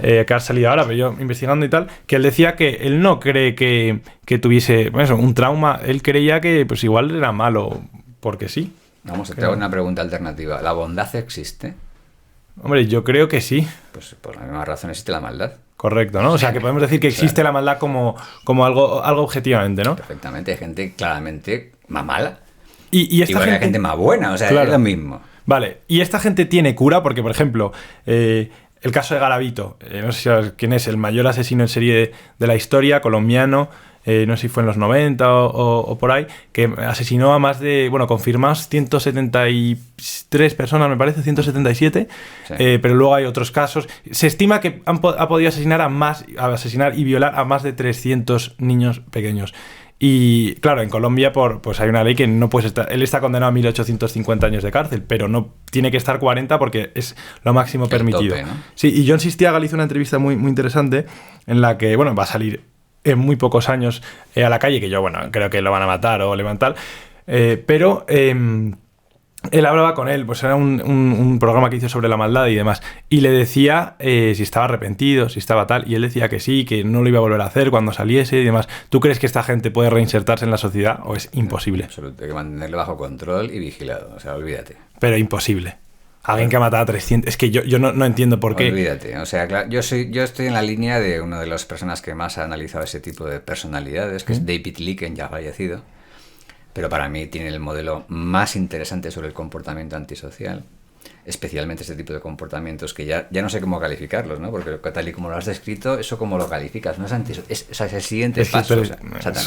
que ha salido ahora, pero yo investigando y tal, que él decía que él no cree que tuviese, bueno, un trauma, él creía que pues igual era malo, porque sí. Vamos, te hago una pregunta alternativa. ¿La bondad existe? Hombre, yo creo que sí. Pues por la misma razón existe la maldad. Correcto, ¿no? O sea, que podemos decir que existe la maldad como algo objetivamente, ¿no? Perfectamente. Hay gente claramente más mala. Y esta hay gente más buena, o sea, claro, es lo mismo. Vale, y esta gente tiene cura porque, por ejemplo, el caso de Garavito, no sé si sabes quién es, el mayor asesino en serie de la historia, colombiano, no sé si fue en los 90 o por ahí, que asesinó a más de, bueno, confirmados 173 personas, me parece, 177, sí. Pero luego hay otros casos. Se estima que ha podido asesinar y violar a más de 300 niños pequeños. Y claro, en Colombia pues hay una ley que no puedes estar. Él está condenado a 1850 años de cárcel, pero no tiene que estar 40 porque es lo máximo permitido. Tope, ¿no? Sí, y John Sistiaga le hizo una entrevista muy, muy interesante en la que, bueno, va a salir en muy pocos años a la calle, que yo, bueno, creo que lo van a matar o levantar, pero él hablaba con él, pues era un programa que hizo sobre la maldad y demás, y le decía si estaba arrepentido, si estaba tal, y él decía que sí, que no lo iba a volver a hacer cuando saliese y demás. ¿Tú crees que esta gente puede reinsertarse en la sociedad o es imposible? Absolutamente, hay que mantenerlo bajo control y vigilado, o sea, olvídate. Pero imposible. Alguien que ha matado a 300... Es que yo no entiendo por qué. Olvídate. O sea, claro, yo estoy en la línea de una de las personas que más ha analizado ese tipo de personalidades, que es David Lykken, ya fallecido. Pero para mí tiene el modelo más interesante sobre el comportamiento antisocial. Especialmente este tipo de comportamientos que ya no sé cómo calificarlos, ¿no? Porque tal y como lo has descrito, eso como lo calificas, no es antisocial. Es el siguiente paso. Es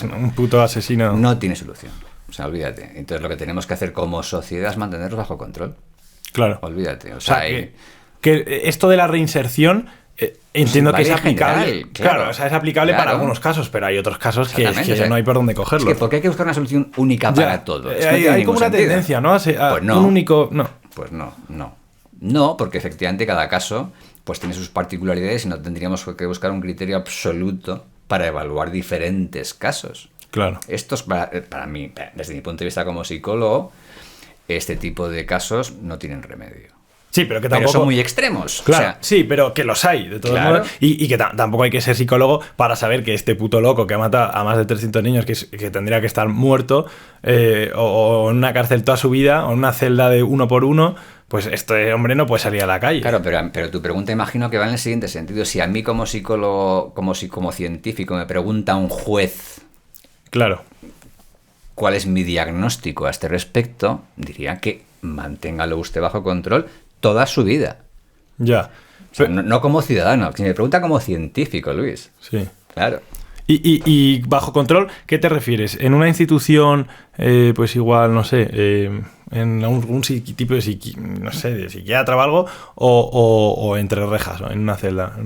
un puto asesino. No tiene solución. O sea, olvídate. Entonces lo que tenemos que hacer como sociedad es mantenerlos bajo control. Claro. Olvídate. O sea que esto de la reinserción entiendo que es aplicable. General, claro, o sea, es aplicable para algunos casos, pero hay otros casos que no hay por dónde cogerlo. Es que porque hay que buscar una solución única para todo. Hay como una tendencia, ¿no? Pues no. Un único. No. Pues no. No, porque efectivamente cada caso pues tiene sus particularidades y no tendríamos que buscar un criterio absoluto para evaluar diferentes casos. Claro. Esto es para mí, desde mi punto de vista como psicólogo, este tipo de casos no tienen remedio. Sí, pero que tampoco... Pero son muy extremos. Claro, o sea, sí, pero que los hay, de todos modos. Y que tampoco hay que ser psicólogo para saber que este puto loco que ha matado a más de 300 niños, que tendría que estar muerto, o en una cárcel toda su vida, o en una celda de 1 por 1, pues este hombre no puede salir a la calle. Claro, pero tu pregunta imagino que va en el siguiente sentido. Si a mí como psicólogo, como científico, me pregunta un juez... Claro. ¿Cuál es mi diagnóstico a este respecto? Diría que manténgalo usted bajo control toda su vida. Ya. O sea, no como ciudadano. Si me pregunta como científico, Luis. Sí. Claro. Y bajo control, ¿qué te refieres? ¿En una institución, pues igual, no sé, en algún tipo de psiquiatra o algo, o entre rejas, ¿no? En una celda?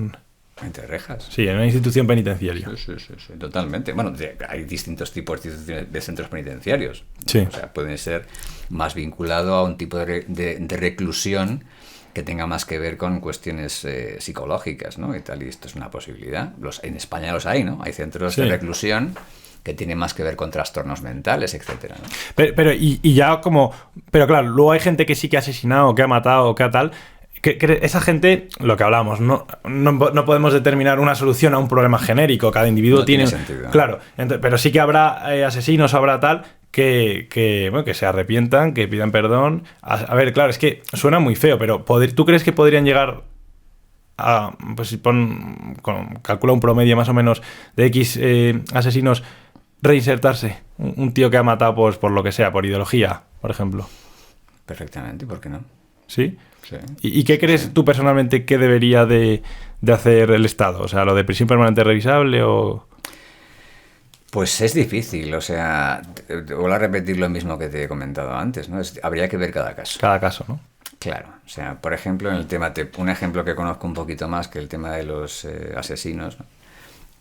¿Entre rejas? Sí, en una institución penitenciaria. Sí, totalmente. Bueno, hay distintos tipos de centros penitenciarios. Sí. O sea, pueden ser más vinculados a un tipo de reclusión que tenga más que ver con cuestiones psicológicas, ¿no? Y tal, y esto es una posibilidad. En España los hay, ¿no? Hay centros de reclusión que tienen más que ver con trastornos mentales, etcétera, ¿no? Pero ya como... Pero claro, luego hay gente que sí que ha asesinado, que ha matado, que ha tal... Que esa gente, lo que hablábamos, no podemos determinar una solución a un problema genérico. Cada individuo tiene sentido. Claro, pero sí que habrá asesinos, habrá tal que se arrepientan, que pidan perdón. A ver, claro, es que suena muy feo, pero ¿tú crees que podrían llegar a, pues calcula un promedio más o menos de X asesinos, reinsertarse? Un tío que ha matado pues, por lo que sea, por ideología, por ejemplo. Perfectamente, ¿por qué no? ¿Sí? Sí. ¿Y qué crees tú personalmente que debería de hacer el Estado? O sea, ¿lo de prisión permanente revisable o...? Pues es difícil, o sea, vuelvo a repetir lo mismo que te he comentado antes, ¿no? Habría que ver cada caso. Cada caso, ¿no? Claro, o sea, por ejemplo, en el tema, un ejemplo que conozco un poquito más que el tema de los asesinos, ¿no?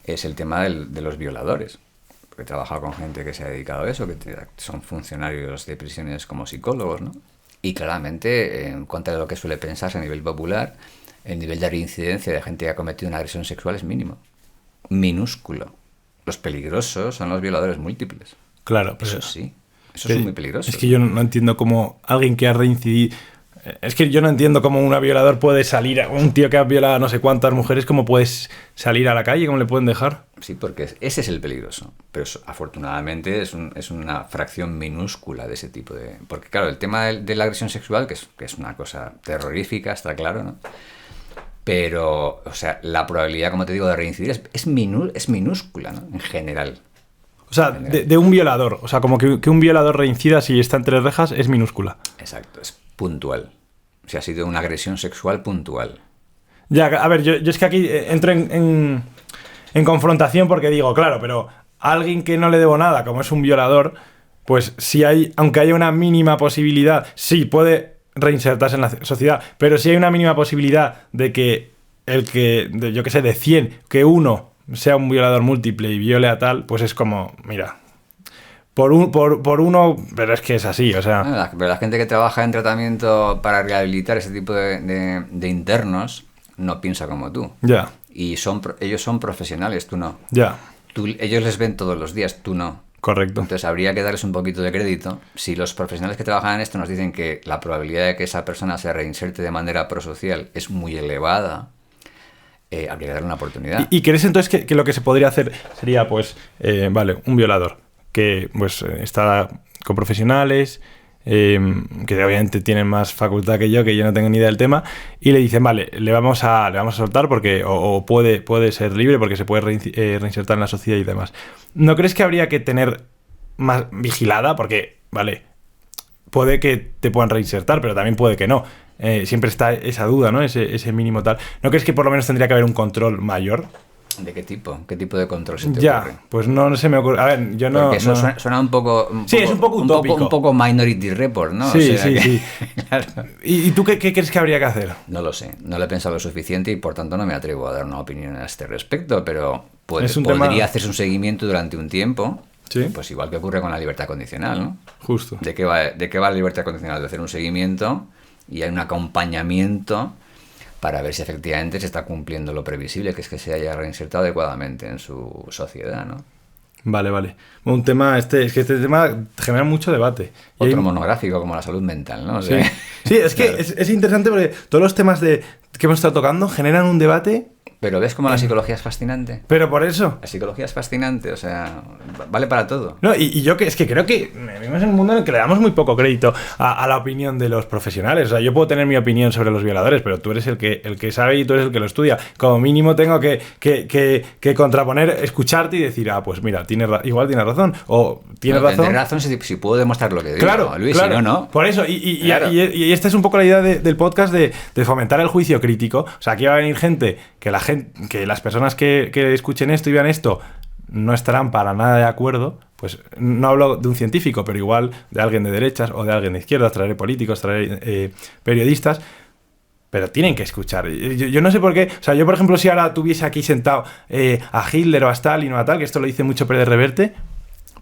Es el tema de los violadores. Porque he trabajado con gente que se ha dedicado a eso, que son funcionarios de prisiones como psicólogos, ¿no? Y claramente, en cuanto a lo que suele pensarse a nivel popular, el nivel de reincidencia de gente que ha cometido una agresión sexual es mínimo, minúsculo. Los peligrosos son los violadores múltiples. Claro, pero eso sí, eso es muy peligroso. Es que yo no entiendo cómo alguien que ha reincidido... Es que yo no entiendo cómo un violador puede salir, un tío que ha violado a no sé cuántas mujeres, cómo puedes salir a la calle, cómo le pueden dejar. Sí, porque ese es el peligroso. Pero afortunadamente es una fracción minúscula de ese tipo de... Porque claro, el tema de la agresión sexual, que es una cosa terrorífica, está claro, ¿no? Pero, o sea, la probabilidad, como te digo, de reincidir es minúscula, ¿no? En general. O sea, de un violador. O sea, como que un violador reincida si está entre rejas es minúscula. Exacto, es puntual. O sea, ha sido una agresión sexual puntual. Ya, a ver, yo es que aquí entro en confrontación porque digo, claro, pero alguien que no le debo nada, como es un violador, pues si hay, aunque haya una mínima posibilidad, sí, puede reinsertarse en la sociedad, pero si hay una mínima posibilidad de que yo qué sé, de 100, que uno sea un violador múltiple y viole a tal, pues es como, mira... Por uno, pero es que es así, o sea... Pero la gente que trabaja en tratamiento para rehabilitar ese tipo de internos no piensa como tú. Ya. Y ellos son profesionales, tú no. Ya. Ellos les ven todos los días, tú no. Correcto. Entonces habría que darles un poquito de crédito. Si los profesionales que trabajan en esto nos dicen que la probabilidad de que esa persona se reinserte de manera prosocial es muy elevada, habría que darle una oportunidad. ¿Y crees entonces que lo que se podría hacer sería, pues, vale, un violador que pues está con profesionales, que obviamente tienen más facultad que yo no tengo ni idea del tema, y le dicen, vale, le vamos a soltar porque o puede ser libre porque se puede reinsertar en la sociedad y demás? ¿No crees que habría que tener más vigilada? Porque, vale, puede que te puedan reinsertar, pero también puede que no. Siempre está esa duda, ¿no? Ese mínimo tal. ¿No crees que por lo menos tendría que haber un control mayor? ¿De qué tipo? ¿Qué tipo de control se te ocurre? Pues no se me ocurre. A ver, yo no... Porque eso suena un poco... Sí, es un poco utópico. Un poco Minority Report, ¿no? Sí, o sea, sí. Claro. ¿Y tú qué crees que habría que hacer? No lo sé. No lo he pensado lo suficiente y por tanto no me atrevo a dar una opinión a este respecto, pero podría hacerse un seguimiento durante un tiempo. Sí. Pues igual que ocurre con la libertad condicional, ¿no? Justo. ¿De qué va la libertad condicional? De hacer un seguimiento y hay un acompañamiento para ver si efectivamente se está cumpliendo lo previsible, que es que se haya reinsertado adecuadamente en su sociedad, ¿no? Vale. Un tema, es que este tema genera mucho debate. Otro monográfico como la salud mental, ¿no? O sea, sí, es que es interesante porque todos los temas que hemos estado tocando generan un debate. Pero ¿ves cómo la psicología es fascinante? Pero por eso. La psicología es fascinante, o sea, vale para todo. No, y yo es que creo que vivimos en un mundo en el que le damos muy poco crédito a la opinión de los profesionales. O sea, yo puedo tener mi opinión sobre los violadores, pero tú eres el que sabe y tú eres el que lo estudia. Como mínimo tengo que contraponer, escucharte y decir, pues mira, igual tienes razón. O tienes razón. Tienes razón si puedo demostrar lo que digo, claro, Luis, claro. Si no. Por eso, y esta es un poco la idea del podcast de fomentar el juicio crítico. O sea, aquí va a venir gente que las personas que escuchen esto y vean esto no estarán para nada de acuerdo. Pues no hablo de un científico, pero igual de alguien de derechas o de alguien de izquierdas, traeré políticos, traeré periodistas, pero tienen que escuchar. Yo no sé por qué. O sea, yo por ejemplo, si ahora tuviese aquí sentado a Hitler o a Stalin o a tal, que esto lo dice mucho Pérez Reverte,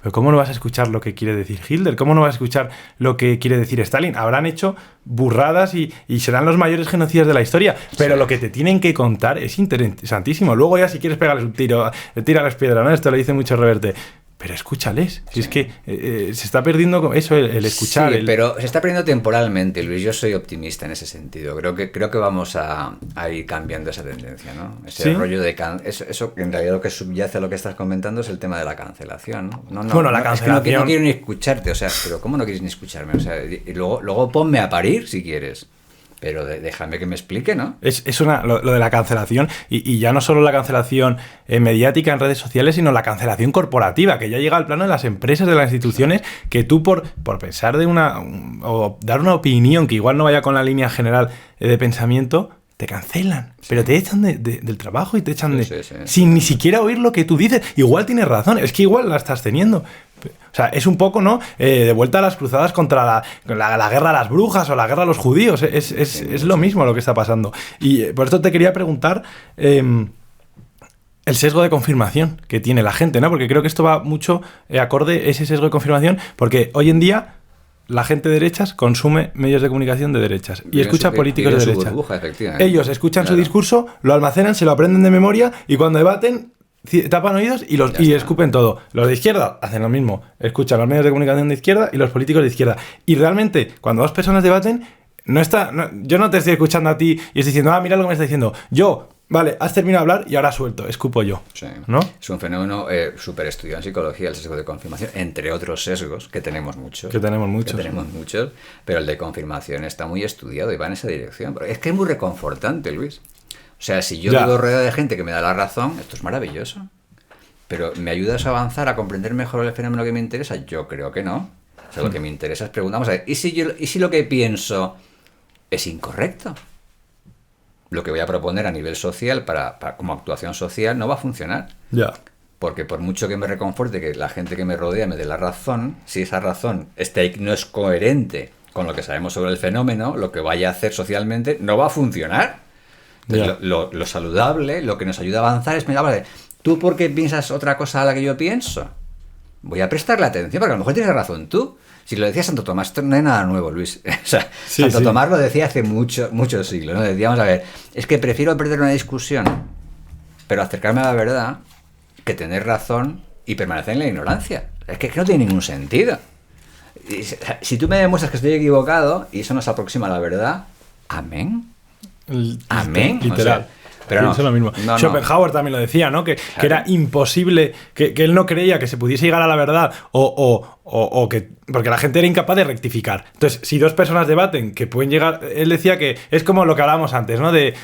pero ¿cómo no vas a escuchar lo que quiere decir Hitler? ¿Cómo no vas a escuchar lo que quiere decir Stalin? Habrán hecho burradas y serán los mayores genocidas de la historia, pero lo que te tienen que contar es interesantísimo. Luego ya si quieres pegarles un tiro, tírales piedra, ¿no? Esto lo dice mucho Reverte. Pero escúchales. Si es que se está perdiendo eso, el escuchar. Sí, pero se está perdiendo temporalmente, Luis. Yo soy optimista en ese sentido. Creo que vamos a ir cambiando esa tendencia, ¿no? Ese rollo de... Eso en realidad lo que subyace a lo que estás comentando es el tema de la cancelación, ¿no? La cancelación... Es que no quiero ni escucharte, o sea, pero ¿cómo no quieres ni escucharme? O sea, y luego ponme a parir si quieres. Pero déjame que me explique, ¿no? Lo de la cancelación, y ya no solo la cancelación mediática en redes sociales, sino la cancelación corporativa, que ya llega al plano de las empresas, de las instituciones, que tú por pensar o dar una opinión que igual no vaya con la línea general de pensamiento, te cancelan, pero te echan del trabajo y te echan Sí. sin ni siquiera oír lo que tú dices. Igual tienes razón, es que igual la estás teniendo. O sea, es un poco, ¿no? De vuelta a las cruzadas contra la guerra a las brujas o la guerra a los judíos. Es lo mismo lo que está pasando. Y por esto te quería preguntar el sesgo de confirmación que tiene la gente, ¿no? Porque creo que esto va mucho acorde ese sesgo de confirmación, porque hoy en día la gente de derechas consume medios de comunicación de derechas y escucha políticos de derecha. Burbuja, efectivamente. Ellos escuchan su discurso, lo almacenan, se lo aprenden de memoria y cuando debaten tapan oídos y escupen todo. Los de izquierda hacen lo mismo, escuchan los medios de comunicación de izquierda y los políticos de izquierda. Y realmente, cuando dos personas debaten, yo no te estoy escuchando a ti y estoy diciendo, mira lo que me está diciendo. Vale, has terminado de hablar y ahora suelto, escupo yo. Sí. ¿No? Es un fenómeno súper estudiado en psicología, el sesgo de confirmación, entre otros sesgos, que tenemos muchos. Pero el de confirmación está muy estudiado y va en esa dirección. Pero es que es muy reconfortante, Luis. O sea, si yo vivo rodeado de gente que me da la razón, esto es maravilloso. Pero ¿me ayudas a avanzar, a comprender mejor el fenómeno que me interesa? Yo creo que no. O sea, lo que me interesa es preguntarnos, a ver, ¿y si lo que pienso es incorrecto? Lo que voy a proponer a nivel social, como actuación social, no va a funcionar. Ya. Porque por mucho que me reconforte que la gente que me rodea me dé la razón, si esa razón no es coherente con lo que sabemos sobre el fenómeno, lo que vaya a hacer socialmente no va a funcionar. Entonces, lo saludable, lo que nos ayuda a avanzar es, mira, vale, ¿tú por qué piensas otra cosa a la que yo pienso? Voy a prestarle atención, porque a lo mejor tienes razón tú. Si lo decía Santo Tomás, esto no es nada nuevo, Luis. O sea, Santo Tomás lo decía hace muchos siglos, ¿no? Decíamos, a ver, es que prefiero perder una discusión, pero acercarme a la verdad, que tener razón y permanecer en la ignorancia. Es que no tiene ningún sentido. Si tú me demuestras que estoy equivocado y eso nos aproxima a la verdad, amén. Amén. Literal. O sea, pero no, es lo mismo. Schopenhauer también lo decía, ¿no? Que era imposible, que él no creía que se pudiese llegar a la verdad o que... Porque la gente era incapaz de rectificar. Entonces, si dos personas debaten que pueden llegar... Él decía que es como lo que hablábamos antes, ¿no? De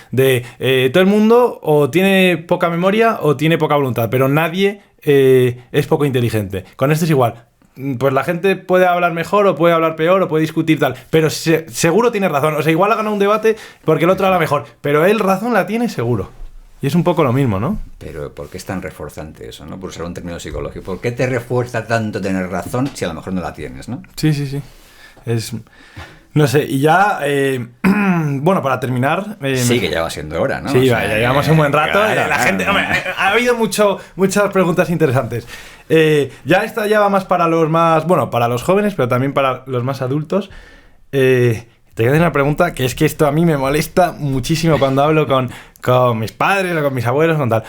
todo el mundo o tiene poca memoria o tiene poca voluntad, pero nadie es poco inteligente. Con esto es igual. Pues la gente puede hablar mejor o puede hablar peor o puede discutir tal, pero seguro tiene razón. O sea, igual ha ganado un debate porque el otro habla mejor, pero él razón la tiene seguro. Y es un poco lo mismo, ¿no? Pero ¿por qué es tan reforzante eso, no? Por usar un término psicológico. ¿Por qué te refuerza tanto tener razón si a lo mejor no la tienes, no? Sí. No sé, y ya... bueno, para terminar... sí, que ya va siendo hora, ¿no? Sí, ya llevamos un buen rato. La gente... Hombre, ha habido muchas preguntas interesantes. Ya esta ya va más para los más... Bueno, para los jóvenes, pero también para los más adultos. Te voy a hacer una pregunta que es que esto a mí me molesta muchísimo cuando hablo con mis padres o con mis abuelos, con tal.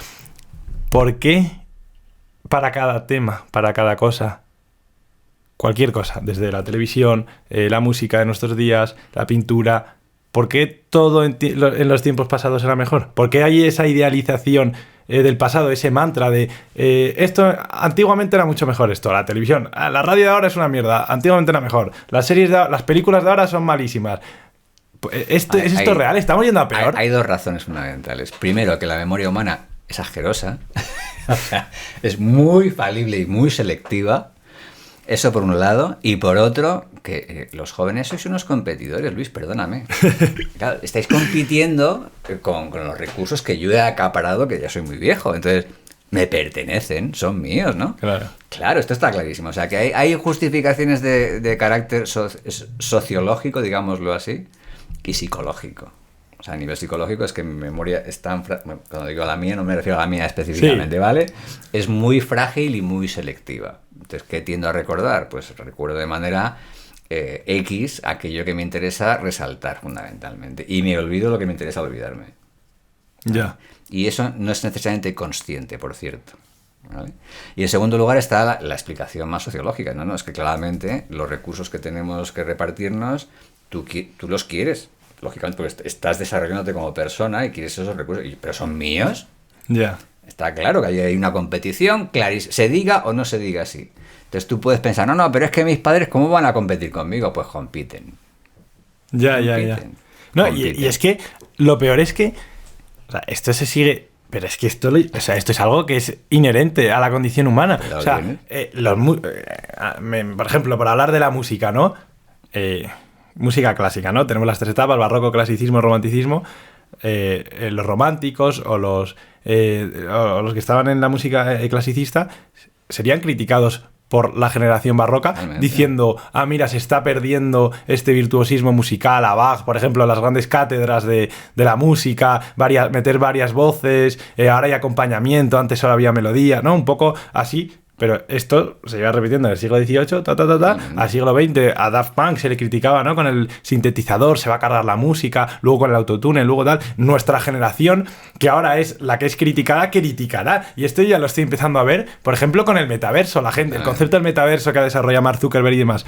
¿Por qué para cada tema, para cada cosa, cualquier cosa, desde la televisión, la música de nuestros días, la pintura, por qué todo en los tiempos pasados era mejor? ¿Por qué hay esa idealización del pasado, ese mantra de esto antiguamente era mucho mejor esto, la televisión, la radio de ahora es una mierda, antiguamente era mejor, las películas de ahora son malísimas? ¿Es esto real? ¿Estamos yendo a peor? Hay dos razones fundamentales. Primero, que la memoria humana es asquerosa, es muy falible y muy selectiva. Eso por un lado, y por otro, que los jóvenes sois unos competidores, Luis, perdóname. Claro, estáis compitiendo con los recursos que yo he acaparado, que ya soy muy viejo, entonces me pertenecen, son míos, ¿no? Claro, esto está clarísimo. O sea, que hay justificaciones de carácter sociológico, digámoslo así, y psicológico. O sea, a nivel psicológico es que mi memoria es tan... Cuando digo la mía, no me refiero a la mía específicamente, sí. ¿Vale? Es muy frágil y muy selectiva. Entonces, ¿qué tiendo a recordar? Pues recuerdo de manera X aquello que me interesa resaltar fundamentalmente. Y me olvido lo que me interesa olvidarme. Ya. Y eso no es necesariamente consciente, por cierto. ¿Vale? Y en segundo lugar está la explicación más sociológica. No, es que claramente los recursos que tenemos que repartirnos, tú los quieres. Lógicamente, porque estás desarrollándote como persona y quieres esos recursos. ¿Pero son míos? Ya. Está claro que hay una competición, clarísima, se diga o no se diga así. Entonces tú puedes pensar, no, pero es que mis padres, ¿cómo van a competir conmigo? Pues compiten. Ya. No, y es que lo peor es que, o sea, esto se sigue... Pero es que esto es algo que es inherente a la condición humana. O sea, por ejemplo, para hablar de la música, ¿no? Música clásica, ¿no? Tenemos las tres etapas, barroco, clasicismo, romanticismo. los románticos o los que estaban en la música clasicista serían criticados por la generación barroca, Realmente. diciendo, mira, se está perdiendo este virtuosismo musical a Bach, por ejemplo, las grandes cátedras de la música, meter varias voces, ahora hay acompañamiento, antes solo había melodía, ¿no? Un poco así. Pero esto se iba repitiendo en el siglo XVIII, al siglo XX, a Daft Punk se le criticaba, ¿no? Con el sintetizador, se va a cargar la música, luego con el autotune, luego tal. Nuestra generación, que ahora es la que es criticada, criticará. Y esto ya lo estoy empezando a ver, por ejemplo, con el metaverso. La gente, el concepto del metaverso que ha desarrollado Mark Zuckerberg y demás.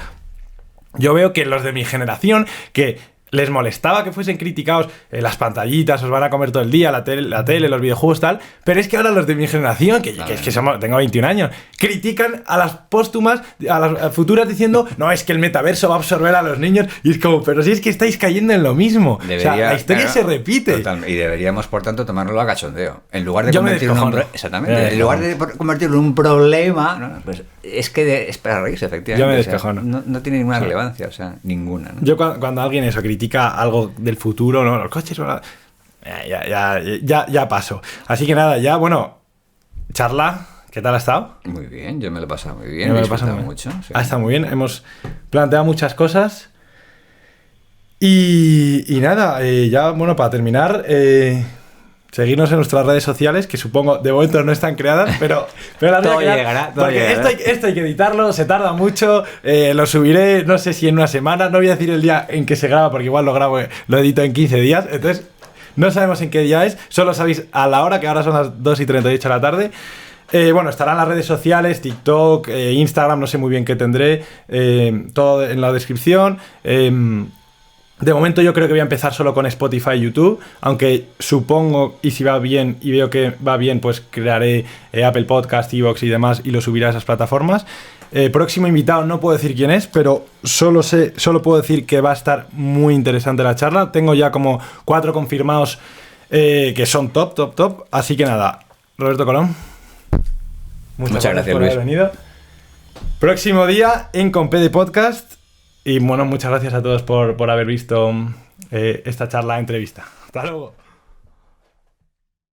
Yo veo que los de mi generación, que les molestaba que fuesen criticados las pantallitas, os van a comer todo el día, la tele, los videojuegos, tal. Pero es que ahora los de mi generación, que es que tengo 21 años, critican a las póstumas, a las futuras diciendo, no, es que el metaverso va a absorber a los niños. Y es como, pero si es que estáis cayendo en lo mismo. La historia se repite. Totalmente. Y deberíamos, por tanto, tomarlo a cachondeo. En lugar de convertirlo en lugar de convertirlo en un problema, ¿no? Pues es que es para reírse, efectivamente. Yo me descojono. No tiene ninguna relevancia, o sea, ninguna, ¿no? Yo cuando alguien eso critica algo del futuro, ¿no? Los coches, ya paso. Así que nada, ya, bueno, charla, ¿qué tal ha estado? Muy bien, yo me lo he pasado muy bien, me he lo he pasado mucho. Sí. Ha estado muy bien, hemos planteado muchas cosas. Y nada, ya, bueno, para terminar, seguirnos en nuestras redes sociales, que supongo de momento no están creadas, pero las voy a crear, llegará, porque esto hay que editarlo, se tarda mucho, lo subiré no sé si en una semana, no voy a decir el día en que se graba, porque igual lo edito en 15 días, entonces no sabemos en qué día es, solo sabéis a la hora, que ahora son las 2:38 de la tarde. Bueno, estarán las redes sociales, TikTok, Instagram, no sé muy bien qué tendré, todo en la descripción. De momento yo creo que voy a empezar solo con Spotify y YouTube, aunque supongo, y si va bien y veo que va bien, pues crearé Apple Podcast, iVoox y demás y lo subiré a esas plataformas. Próximo invitado no puedo decir quién es, pero solo puedo decir que va a estar muy interesante la charla. Tengo ya como 4 confirmados que son top, así que nada, Roberto Colón. Muchas gracias por Luis. haber venido. Próximo día en Compede Podcast. Y bueno, muchas gracias a todos por haber visto esta charla entrevista. Hasta luego.